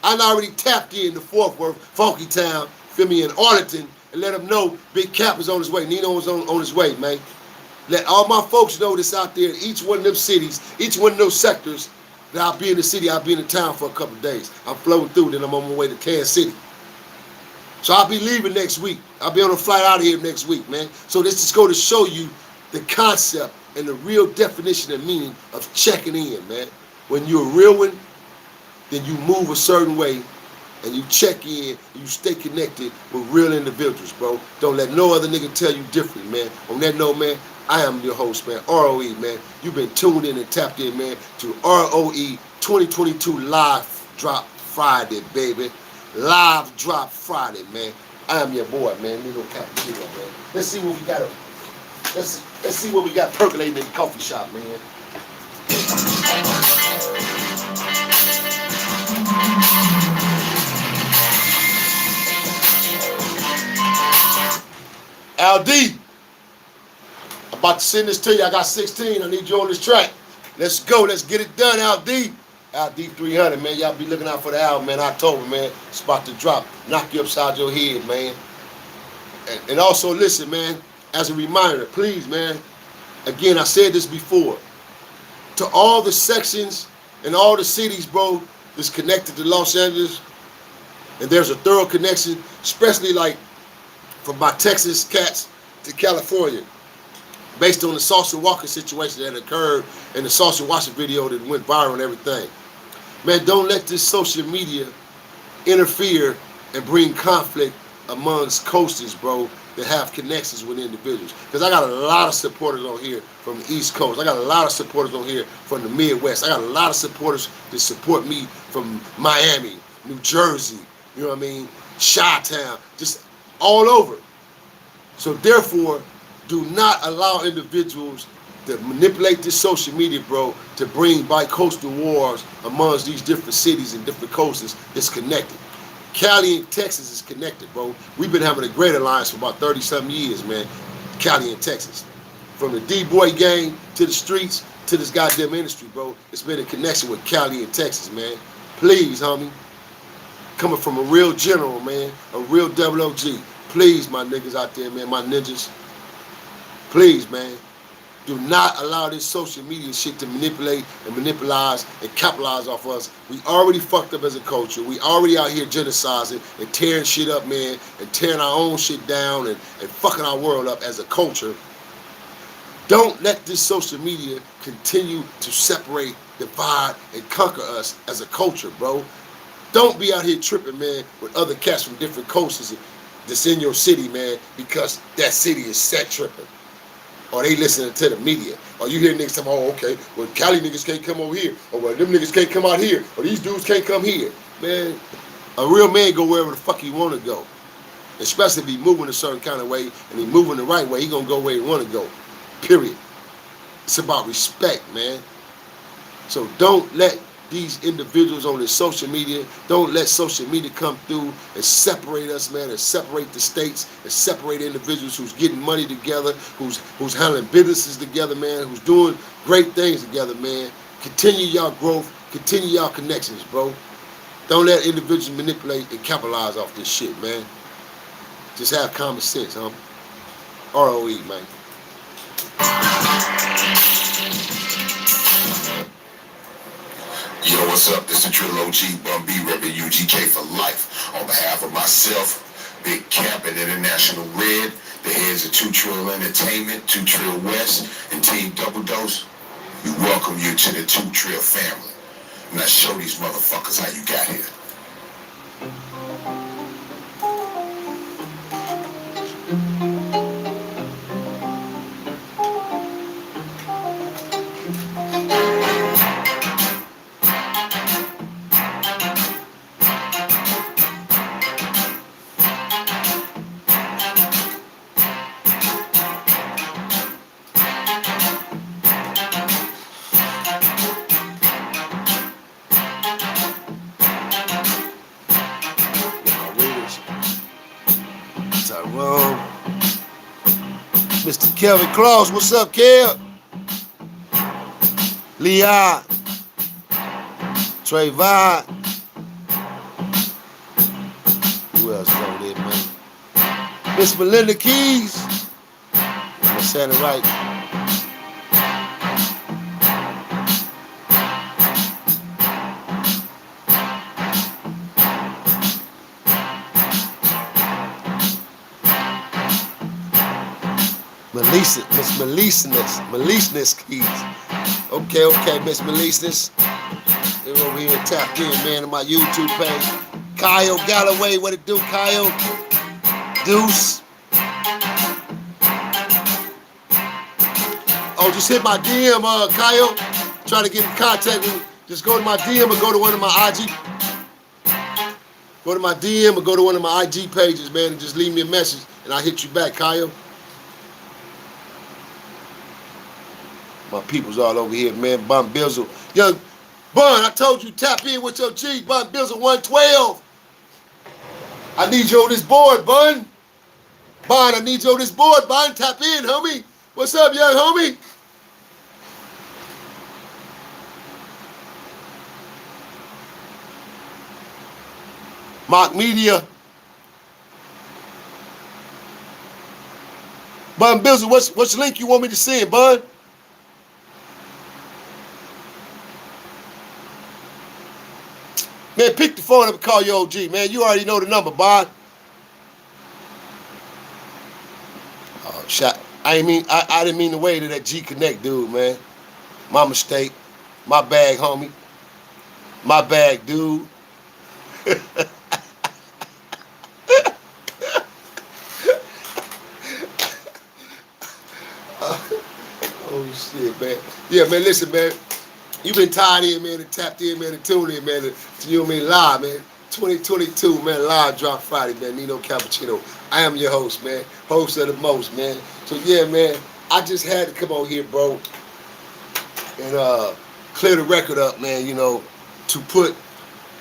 I already tapped in to Fort Worth, Funky Town, feel me, in Arlington, and let them know Big Cap is on his way. Nino is on his way, man. Let all my folks know this out there, each one of them cities, each one of those sectors, that I'll be in the city, I'll be in the town for a couple of days. I'm floating through, then I'm on my way to Kansas City. So I'll be leaving next week. I'll be on a flight out of here next week, man. So this is going to show you the concept and the real definition and meaning of checking in, man. When you're a real one, then you move a certain way and you check in and you stay connected with real individuals, bro. Don't let no other nigga tell you different, man. On that note, man, I am your host, man, R.O.E, man. You've been tuned in and tapped in, man, to R.O.E 2022 Live Drop Friday, baby. Live Drop Friday, man. I am your boy, man, Nino Cappucino, man. Let's see what we got. Let's see what we got percolating in the coffee shop, man. LD, I'm about to send this to you. I got 16. I need you on this track. Let's go. Let's get it done, LD. LD 300, man. Y'all be looking out for the album, man. October, man. It's about to drop. Knock you upside your head, man. And also, listen, man, as a reminder, please, man, again, I said this before, to all the sections and all the cities, bro, that's connected to Los Angeles, and there's a thorough connection, especially like from my Texas cats to California, based on the Saucer Walker situation that occurred in the Saucer Walker video that went viral and everything. Man, don't let this social media interfere and bring conflict amongst coasters, bro, that have connections with individuals. Because I got a lot of supporters on here from the East Coast. I got a lot of supporters on here from the Midwest. I got a lot of supporters that support me from Miami, New Jersey, you know what I mean? Chi-Town, just all over. So therefore, do not allow individuals to manipulate this social media, bro, to bring bi-coastal wars amongst these different cities and different coasts that's connected. Cali and Texas is connected, bro. We've been having a great alliance for about 30-something years, man. Cali and Texas. From the D-boy gang to the streets to this goddamn industry, bro. It's been a connection with Cali and Texas, man. Please, homie. Coming from a real general, man. A real double OG. Please, my niggas out there, man. My ninjas. Please, man. Do not allow this social media shit to manipulate and monopolize and capitalize off us. We already fucked up as a culture. We already out here genociding and tearing shit up, man, and tearing our own shit down and fucking our world up as a culture. Don't let this social media continue to separate, divide, and conquer us as a culture, bro. Don't be out here tripping, man, with other cats from different coasts that's in your city, man, because that city is set tripping. Or they listening to the media. Or you hear niggas talking, oh, okay, well, Cali niggas can't come over here. Or well, them niggas can't come out here. Or these dudes can't come here. Man, a real man go wherever the fuck he want to go. Especially if he moving a certain kind of way and he moving the right way, he gonna go where he want to go. Period. It's about respect, man. So don't let these individuals on this social media, don't let social media come through and separate us, man, and separate the states, and separate individuals who's getting money together, who's handling businesses together, man, who's doing great things together, man. Continue y'all growth, continue y'all connections, bro. Don't let individuals manipulate and capitalize off this shit, man. Just have common sense, huh? R.O.E, man. Yo, what's up? This is Trill OG, Bun B, repping UGK for life. On behalf of myself, Big Cap and International Red, the heads of 2 Trill Entertainment, 2 Trill West, and Team Double Dose, we welcome you to the 2 Trill family. Now show these motherfuckers how you got here. Mr. Kevin Claus, what's up, Kev? Leon, Trayvon. Who else is over there, man? Miss Melinda Keys. I'm saying it right. Melisness Keys. Okay, Miss Melisness. They're over here tapped in, man, on my YouTube page. Kyle Galloway, what it do, Kyle? Deuce. Oh, just hit my DM, Kyle. Trying to get in contact with me. Just go to my DM or go to one of my IG. Go to my DM or go to one of my IG pages, man, and just leave me a message, and I'll hit you back, Kyle. My people's all over here, man. Bun Bizzle. Young Bun, I told you, tap in with your G. Bun Bizzle 112. I need you on this board, Bun. Bun, I need you on this board, Bun. Tap in, homie. What's up, young homie? Mock Media. Bun Bizzle, what's the link you want me to send, Bun? Man, pick the phone up and call your OG, man. You already know the number, Bond. Oh, shot. I didn't mean the way to that G Connect dude, man. My mistake. My bag, homie. My bag, dude. Oh, shit, man. Yeah, man, listen, man. You been tied in, man, and tapped in, man, and tuned in, man, to you and me live, man. 2022, man, live drop Friday, man. Nino Cappucino. I am your host, man. Host of the most, man. So yeah, man, I just had to come on here, bro, and clear the record up, man, you know, to put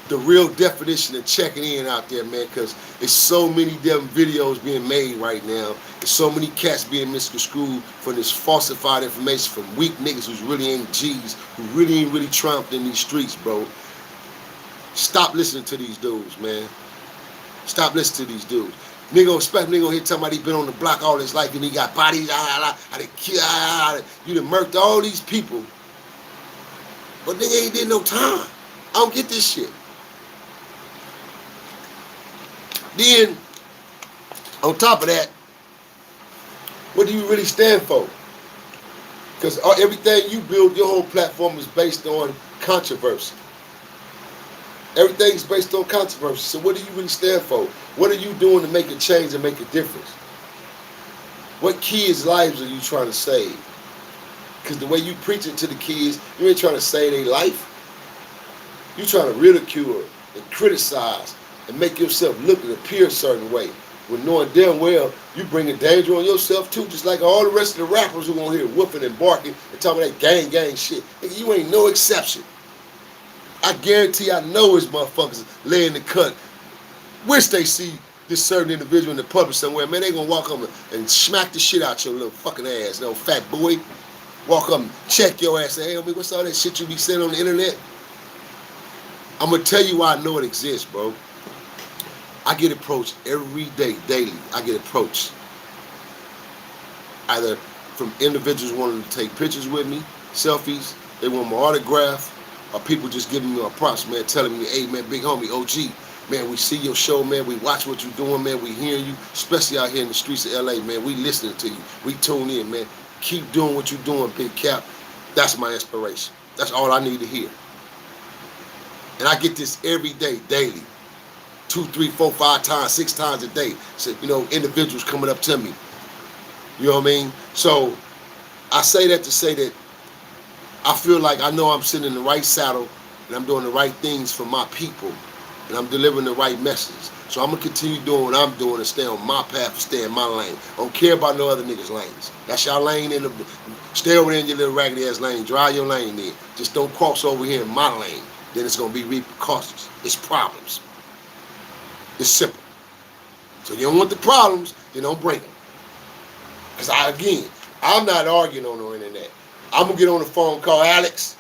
the real definition of checking in out there, man, because there's so many damn videos being made right now. There's so many cats being misconstrued for this falsified information from weak niggas who really ain't G's, who really ain't really triumphed in these streets, bro. Stop listening to these dudes, man. Stop listening to these dudes. Nigga, especially nigga here talking about he been on the block all his life and he got bodies, you done murked all these people. But nigga ain't did no time. I don't get this shit. Then, on top of that, what do you really stand for? Because everything you build, your whole platform is based on controversy. Everything's based on controversy. So what do you really stand for? What are you doing to make a change and make a difference? What kids' lives are you trying to save? Because the way you preach it to the kids, you ain't trying to save their life. You trying to ridicule and criticize and make yourself look and appear a certain way. When knowing damn well you bringing danger on yourself too, just like all the rest of the rappers who on here whooping and barking and talking that gang shit. Nigga, you ain't no exception. I guarantee I know his motherfuckers laying the cut. Wish they see this certain individual in the public somewhere, man, they gonna walk up and smack the shit out your little fucking ass, little fat boy. Walk up and check your ass, say, hey, homie, what's all that shit you be saying on the internet? I'm gonna tell you why I know it exists, bro. I get approached every day, daily. I get approached either from individuals wanting to take pictures with me, selfies, they want my autograph, or people just giving me a props, man, telling me, hey, man, big homie, OG, man, we see your show, man, we watch what you're doing, man, we hearing you, especially out here in the streets of LA, man, we listening to you, we tune in, man. Keep doing what you're doing, Big Cap. That's my inspiration. That's all I need to hear. And I get this every day, daily. 2, 3, 4, 5 times, 6 times a day. So, you know, individuals coming up to me. You know what I mean? So I say that to say that I feel like I know I'm sitting in the right saddle and I'm doing the right things for my people and I'm delivering the right messages. So I'm going to continue doing what I'm doing and stay on my path, stay in my lane. I don't care about no other niggas' lanes. That's your lane. Stay over there in your little raggedy ass lane. Drive your lane there. Just don't cross over here in my lane. Then it's going to be repercussions. It's problems. It's simple. So you don't want the problems, then don't bring them. Because I'm not arguing on the internet. I'm going to get on the phone, call Alex,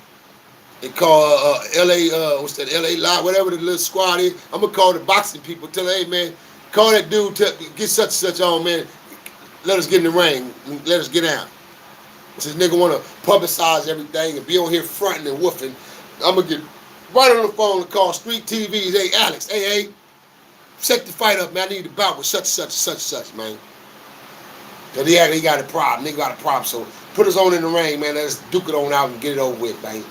and call LA, what's that, LA Live, whatever the little squad is. I'm going to call the boxing people, tell them, hey, man, call that dude, get such and such on, man. Let us get in the ring. Let us get out. Since nigga want to publicize everything and be on here fronting and woofing, I'm going to get right on the phone and call Street TVs. Hey, Alex, hey, set the fight up, man. I need to bout with such and such and such and such, man. Because he got a problem. Nigga got a problem. So put us on in the ring, man. Let us duke it on out and get it over with, man.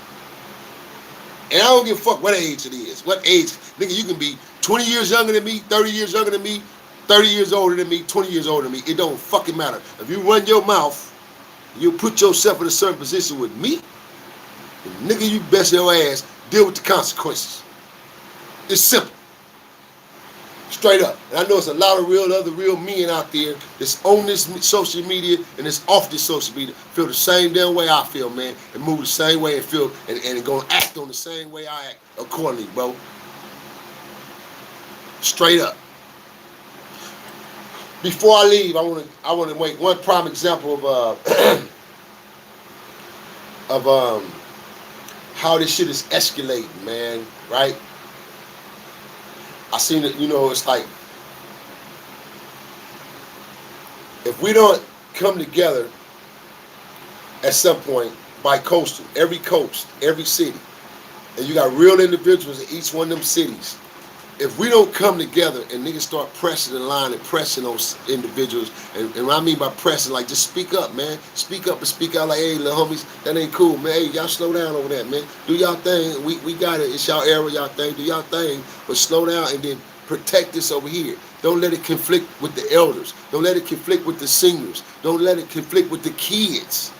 And I don't give a fuck what age it is. What age. Nigga, you can be 20 years younger than me, 30 years younger than me, 30 years older than me, 20 years older than me. It don't fucking matter. If you run your mouth, you put yourself in a certain position with me, nigga, you best your ass deal with the consequences. It's simple. Straight up. And I know it's a lot of other real men out there that's on this social media and that's off this social media feel the same damn way I feel, man, and move the same way and feel and gonna act on the same way I act accordingly, bro. Straight up. Before I leave, I wanna make one prime example of how this shit is escalating, man, right? I seen it, you know, it's like, if we don't come together at some point, bi-coastal, every coast, every city, and you got real individuals in each one of them cities, if we don't come together and niggas start pressing the line and pressing those individuals, and what I mean by pressing, like, just speak up, man. Speak up and speak out like, hey, little homies, that ain't cool, man. Hey, y'all slow down over there, man. Do y'all thing. We got it. It's y'all era, y'all thing. Do y'all thing. But slow down and then protect this over here. Don't let it conflict with the elders. Don't let it conflict with the seniors. Don't let it conflict with the kids.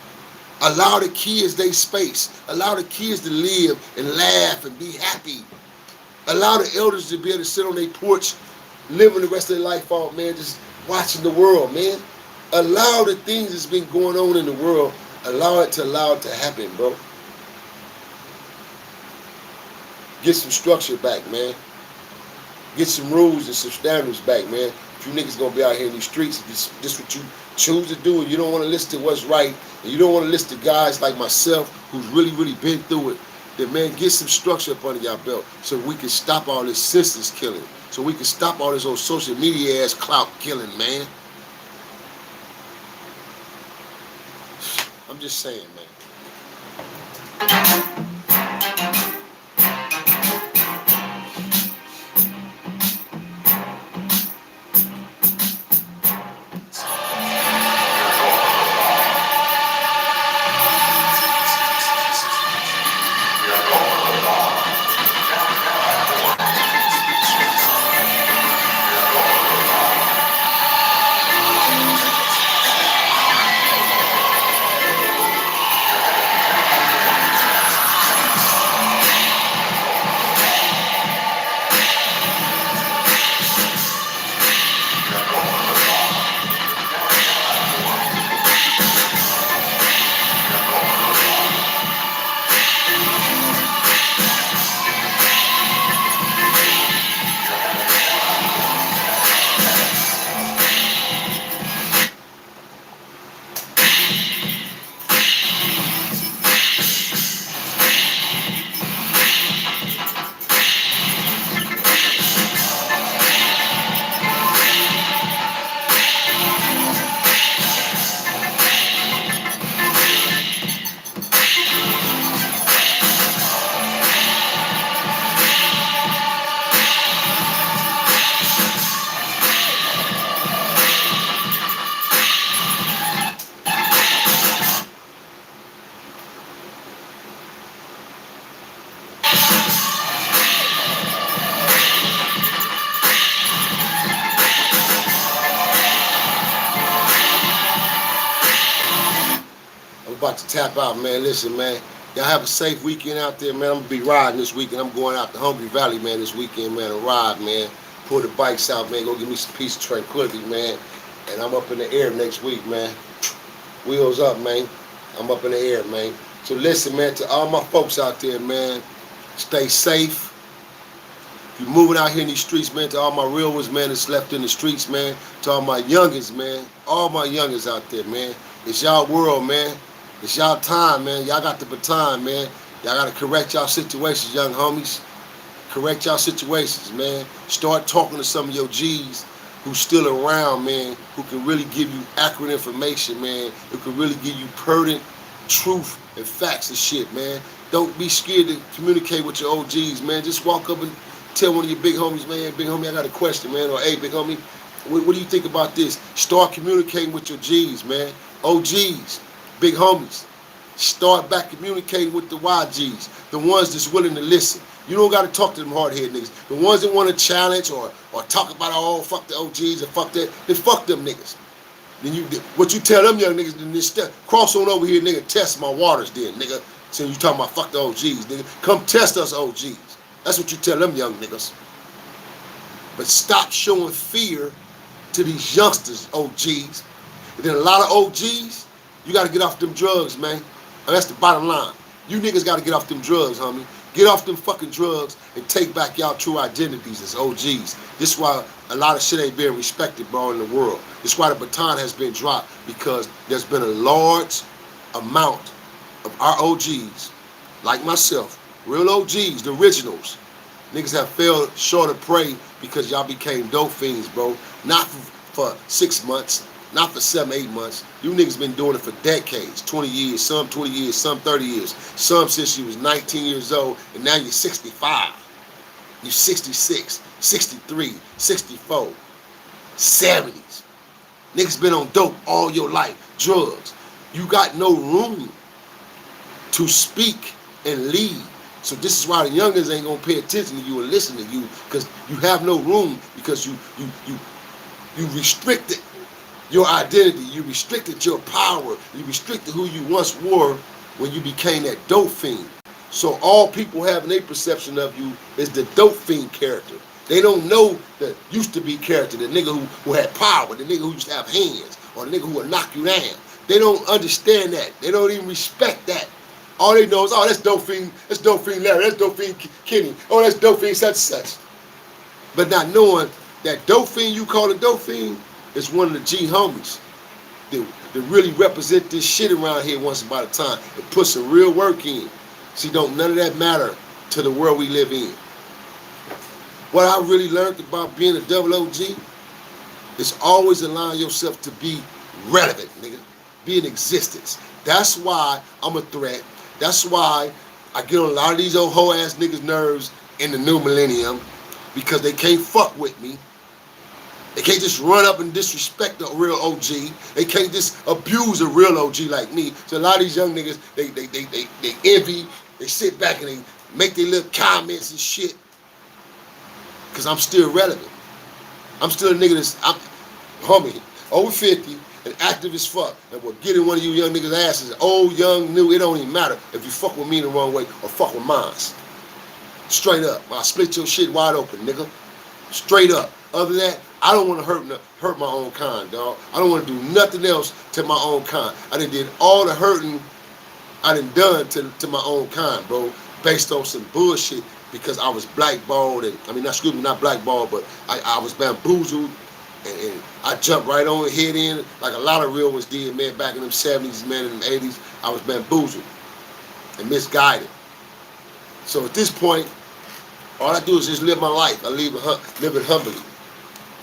Allow the kids their space. Allow the kids to live and laugh and be happy. Allow the elders to be able to sit on their porch, living the rest of their life out, man, just watching the world, man. Allow the things that's been going on in the world, allow it to happen, bro. Get some structure back, man. Get some rules and some standards back, man. If you niggas gonna be out here in these streets, if this what you choose to do, and you don't want to listen to what's right, and you don't want to listen to guys like myself who's really, really been through it, then man, get some structure up under your belt so we can stop all this senseless killing, so we can stop all this old social media ass clout killing, man. I'm just saying, man. About to tap out, man. Listen, man. Y'all have a safe weekend out there, man. I'm gonna be riding this weekend. I'm going out to Hungry Valley, man, this weekend, man, to ride, man. Pull the bikes out, man. Go give me some peace and tranquility, man. And I'm up in the air next week, man. Wheels up, man. I'm up in the air, man. So listen, man, to all my folks out there, man, stay safe. If you're moving out here in these streets, man, to all my real ones, man, that's left in the streets, man. To all my youngins, man. All my youngins out there, man. It's y'all world, man. It's y'all time, man. Y'all got the baton, man. Y'all got to correct y'all situations, young homies. Correct y'all situations, man. Start talking to some of your G's who's still around, man, who can really give you accurate information, man, who can really give you pertinent truth and facts and shit, man. Don't be scared to communicate with your OGs, man. Just walk up and tell one of your big homies, man, big homie, I got a question, man, or hey, big homie, what do you think about this? Start communicating with your G's, man. OGs. Big homies, start back communicating with the YGs, the ones that's willing to listen. You don't got to talk to them hard-headed niggas. The ones that want to challenge or talk about, oh, fuck the OGs and fuck that, then fuck them niggas. Then what you tell them young niggas, then this cross on over here, nigga, test my waters then, nigga. So you talking about fuck the OGs, nigga. Come test us OGs. That's what you tell them young niggas. But stop showing fear to these youngsters, OGs. And then a lot of OGs, you got to get off them drugs, man. And that's the bottom line. You niggas got to get off them drugs, homie. Get off them fucking drugs and take back y'all true identities as OGs. This is why a lot of shit ain't being respected, bro, in the world. This is why the baton has been dropped, because there's been a large amount of our OGs, like myself, real OGs, the originals. Niggas have fell short of prey because y'all became dope fiends, bro. Not for 6 months. Not for 7, 8 months. You niggas been doing it for decades, 20 years, some 20 years, some 30 years. Some since you was 19 years old, and now you're 65. You're 66, 63, 64, 70s. Niggas been on dope all your life, drugs. You got no room to speak and lead. So this is why the youngins ain't gonna pay attention to you and listen to you, because you have no room, because you restricted your identity, you restricted your power, you restricted who you once were when you became that dope fiend. So all people have in their perception of you is the dope fiend character. They don't know the used to be character, the nigga who had power, the nigga who used to have hands, or the nigga who would knock you down. They don't understand that. They don't even respect that. All they know is, oh, that's dope fiend Larry, that's dope fiend Kenny, oh, that's dope fiend such and such. But not knowing that dope fiend you call a dope fiend is one of the G homies that really represent this shit around here once upon a time and put some real work in. See, don't none of that matter to the world we live in. What I really learned about being a double OG is always allowing yourself to be relevant, nigga. Be in existence. That's why I'm a threat. That's why I get on a lot of these old hoe ass niggas' nerves in the new millennium, because they can't fuck with me. They can't just run up and disrespect a real OG. They can't just abuse a real OG like me. So a lot of these young niggas, they envy, they sit back and they make their little comments and shit. Cause I'm still relevant. I'm still a nigga that's, homie, over 50 and active as fuck. And will get in one of you young niggas' asses, old, young, new, it don't even matter if you fuck with me in the wrong way or fuck with mine. Straight up. I'll split your shit wide open, nigga. Straight up. Other than that, I don't want to hurt my own kind, dog. I don't want to do nothing else to my own kind. I did all the hurting I done to my own kind, bro, based on some bullshit because I was blackballed and, not blackballed, but I was bamboozled and I jumped right on and head in like a lot of real ones did, man, back in them 70s, man, in them 80s. I was bamboozled and misguided. So at this point, all I do is just live my life. I live it humbly.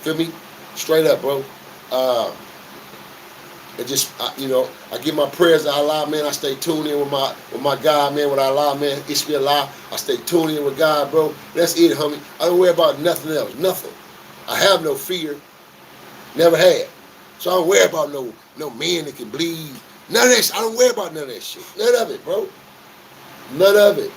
Feel me? Straight up, bro. And just, I give my prayers to Allah, man. I stay tuned in with my God, man, with Allah, man. Ishmi Allah. I stay tuned in with God, bro. That's it, homie. I don't worry about nothing else. Nothing. I have no fear. Never had. So I don't worry about no man that can bleed. None of that shit. I don't worry about none of that shit. None of it, bro. None of it.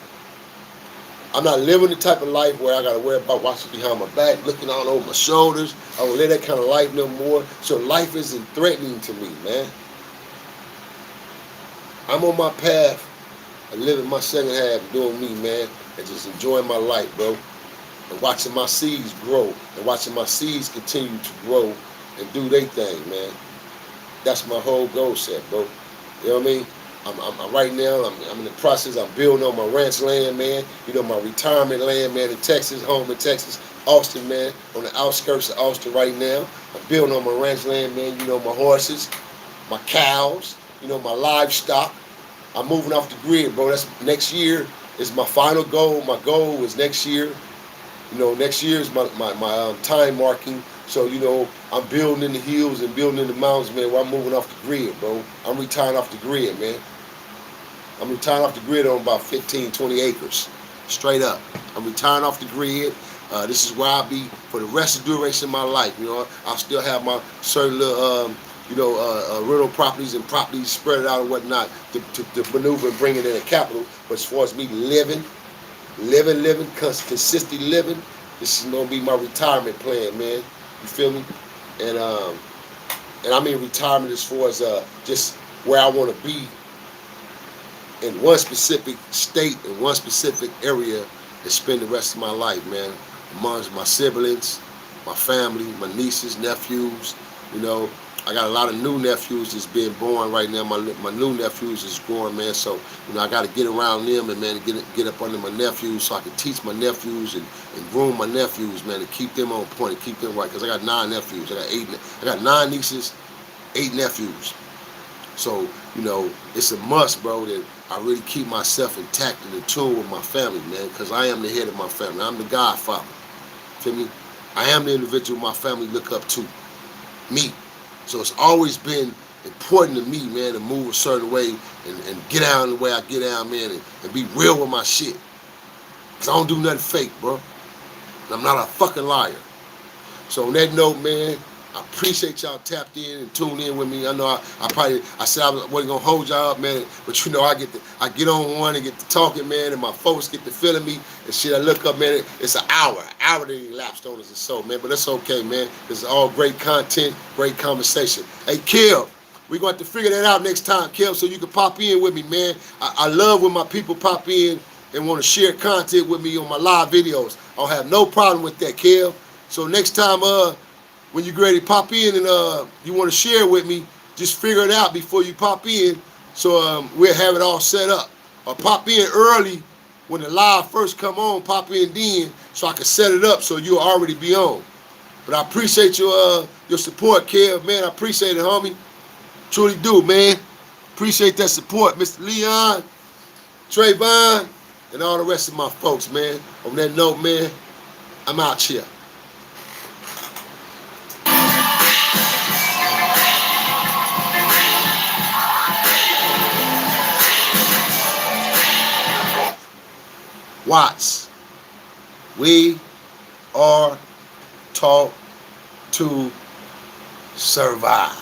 I'm not living the type of life where I got to worry about watching behind my back, looking all over my shoulders. I don't live that kind of life no more. So life isn't threatening to me, man. I'm on my path of living my second half, doing me, man, and just enjoying my life, bro. And watching my seeds grow, and watching my seeds continue to grow and do their thing, man. That's my whole goal set, bro. You know what I mean? I'm right now, I'm in the process, I'm building on my ranch land, man. My retirement land, man, in Texas, home in Texas, Austin, man, on the outskirts of Austin right now. I'm building on my ranch land, man, my horses, my cows, my livestock. I'm moving off the grid, bro. That's next year is my final goal. My goal is next year. Next year is my time marking. So, I'm building in the hills and building in the mountains, man, where I'm moving off the grid, bro. I'm retiring off the grid, man. I'm retiring off the grid on about 15, 20 acres. Straight up. I'm retiring off the grid. This is where I'll be for the rest of the duration of my life. I'll still have my certain little, rental properties and properties spread out and whatnot to maneuver and bring it in a capital. But as far as me living, consistently living, this is going to be my retirement plan, man. You feel me? And I mean retirement as far as just where I want to be in one specific state, in one specific area, and spend the rest of my life, man, amongst my siblings, my family, my nieces, nephews. I got a lot of new nephews that's being born right now. My new nephews is growing, man. So, I got to get around them and, man, get up under my nephews so I can teach my nephews and groom my nephews, man, and keep them on point and keep them right. Because I got 9 nephews. I got 9 nieces, 8 nephews. So, it's a must, bro, that I really keep myself intact and in tune with my family, man, because I am the head of my family. I'm the godfather. Feel me? I am the individual my family look up to. Me. So it's always been important to me, man, to move a certain way and get down the way I get down, man, and be real with my shit. Because I don't do nothing fake, bro. And I'm not a fucking liar. So on that note, man, I appreciate y'all tapped in and tuned in with me. I know I said I wasn't gonna hold y'all up, man, but I get on one and get to talking, man, and my folks get to feeling me and shit. I look up, man, it's an hour that elapsed on us or so, man, but that's okay, man. It's all great content, great conversation. Hey, Kill, we're going to have to figure that out next time, Kill, so you can pop in with me, man. I love when my people pop in and want to share content with me on my live videos. I don't have no problem with that, Kev. So next time, when you're ready to pop in and you want to share with me, just figure it out before you pop in, so we'll have it all set up. Or pop in early when the live first come on. Pop in then, so I can set it up so you'll already be on. But I appreciate your support, Kev, man. I appreciate it, homie. Truly do, man. Appreciate that support, Mr. Leon, Trayvon, and all the rest of my folks, man. On that note, man, I'm out here. Watts, we are taught to survive.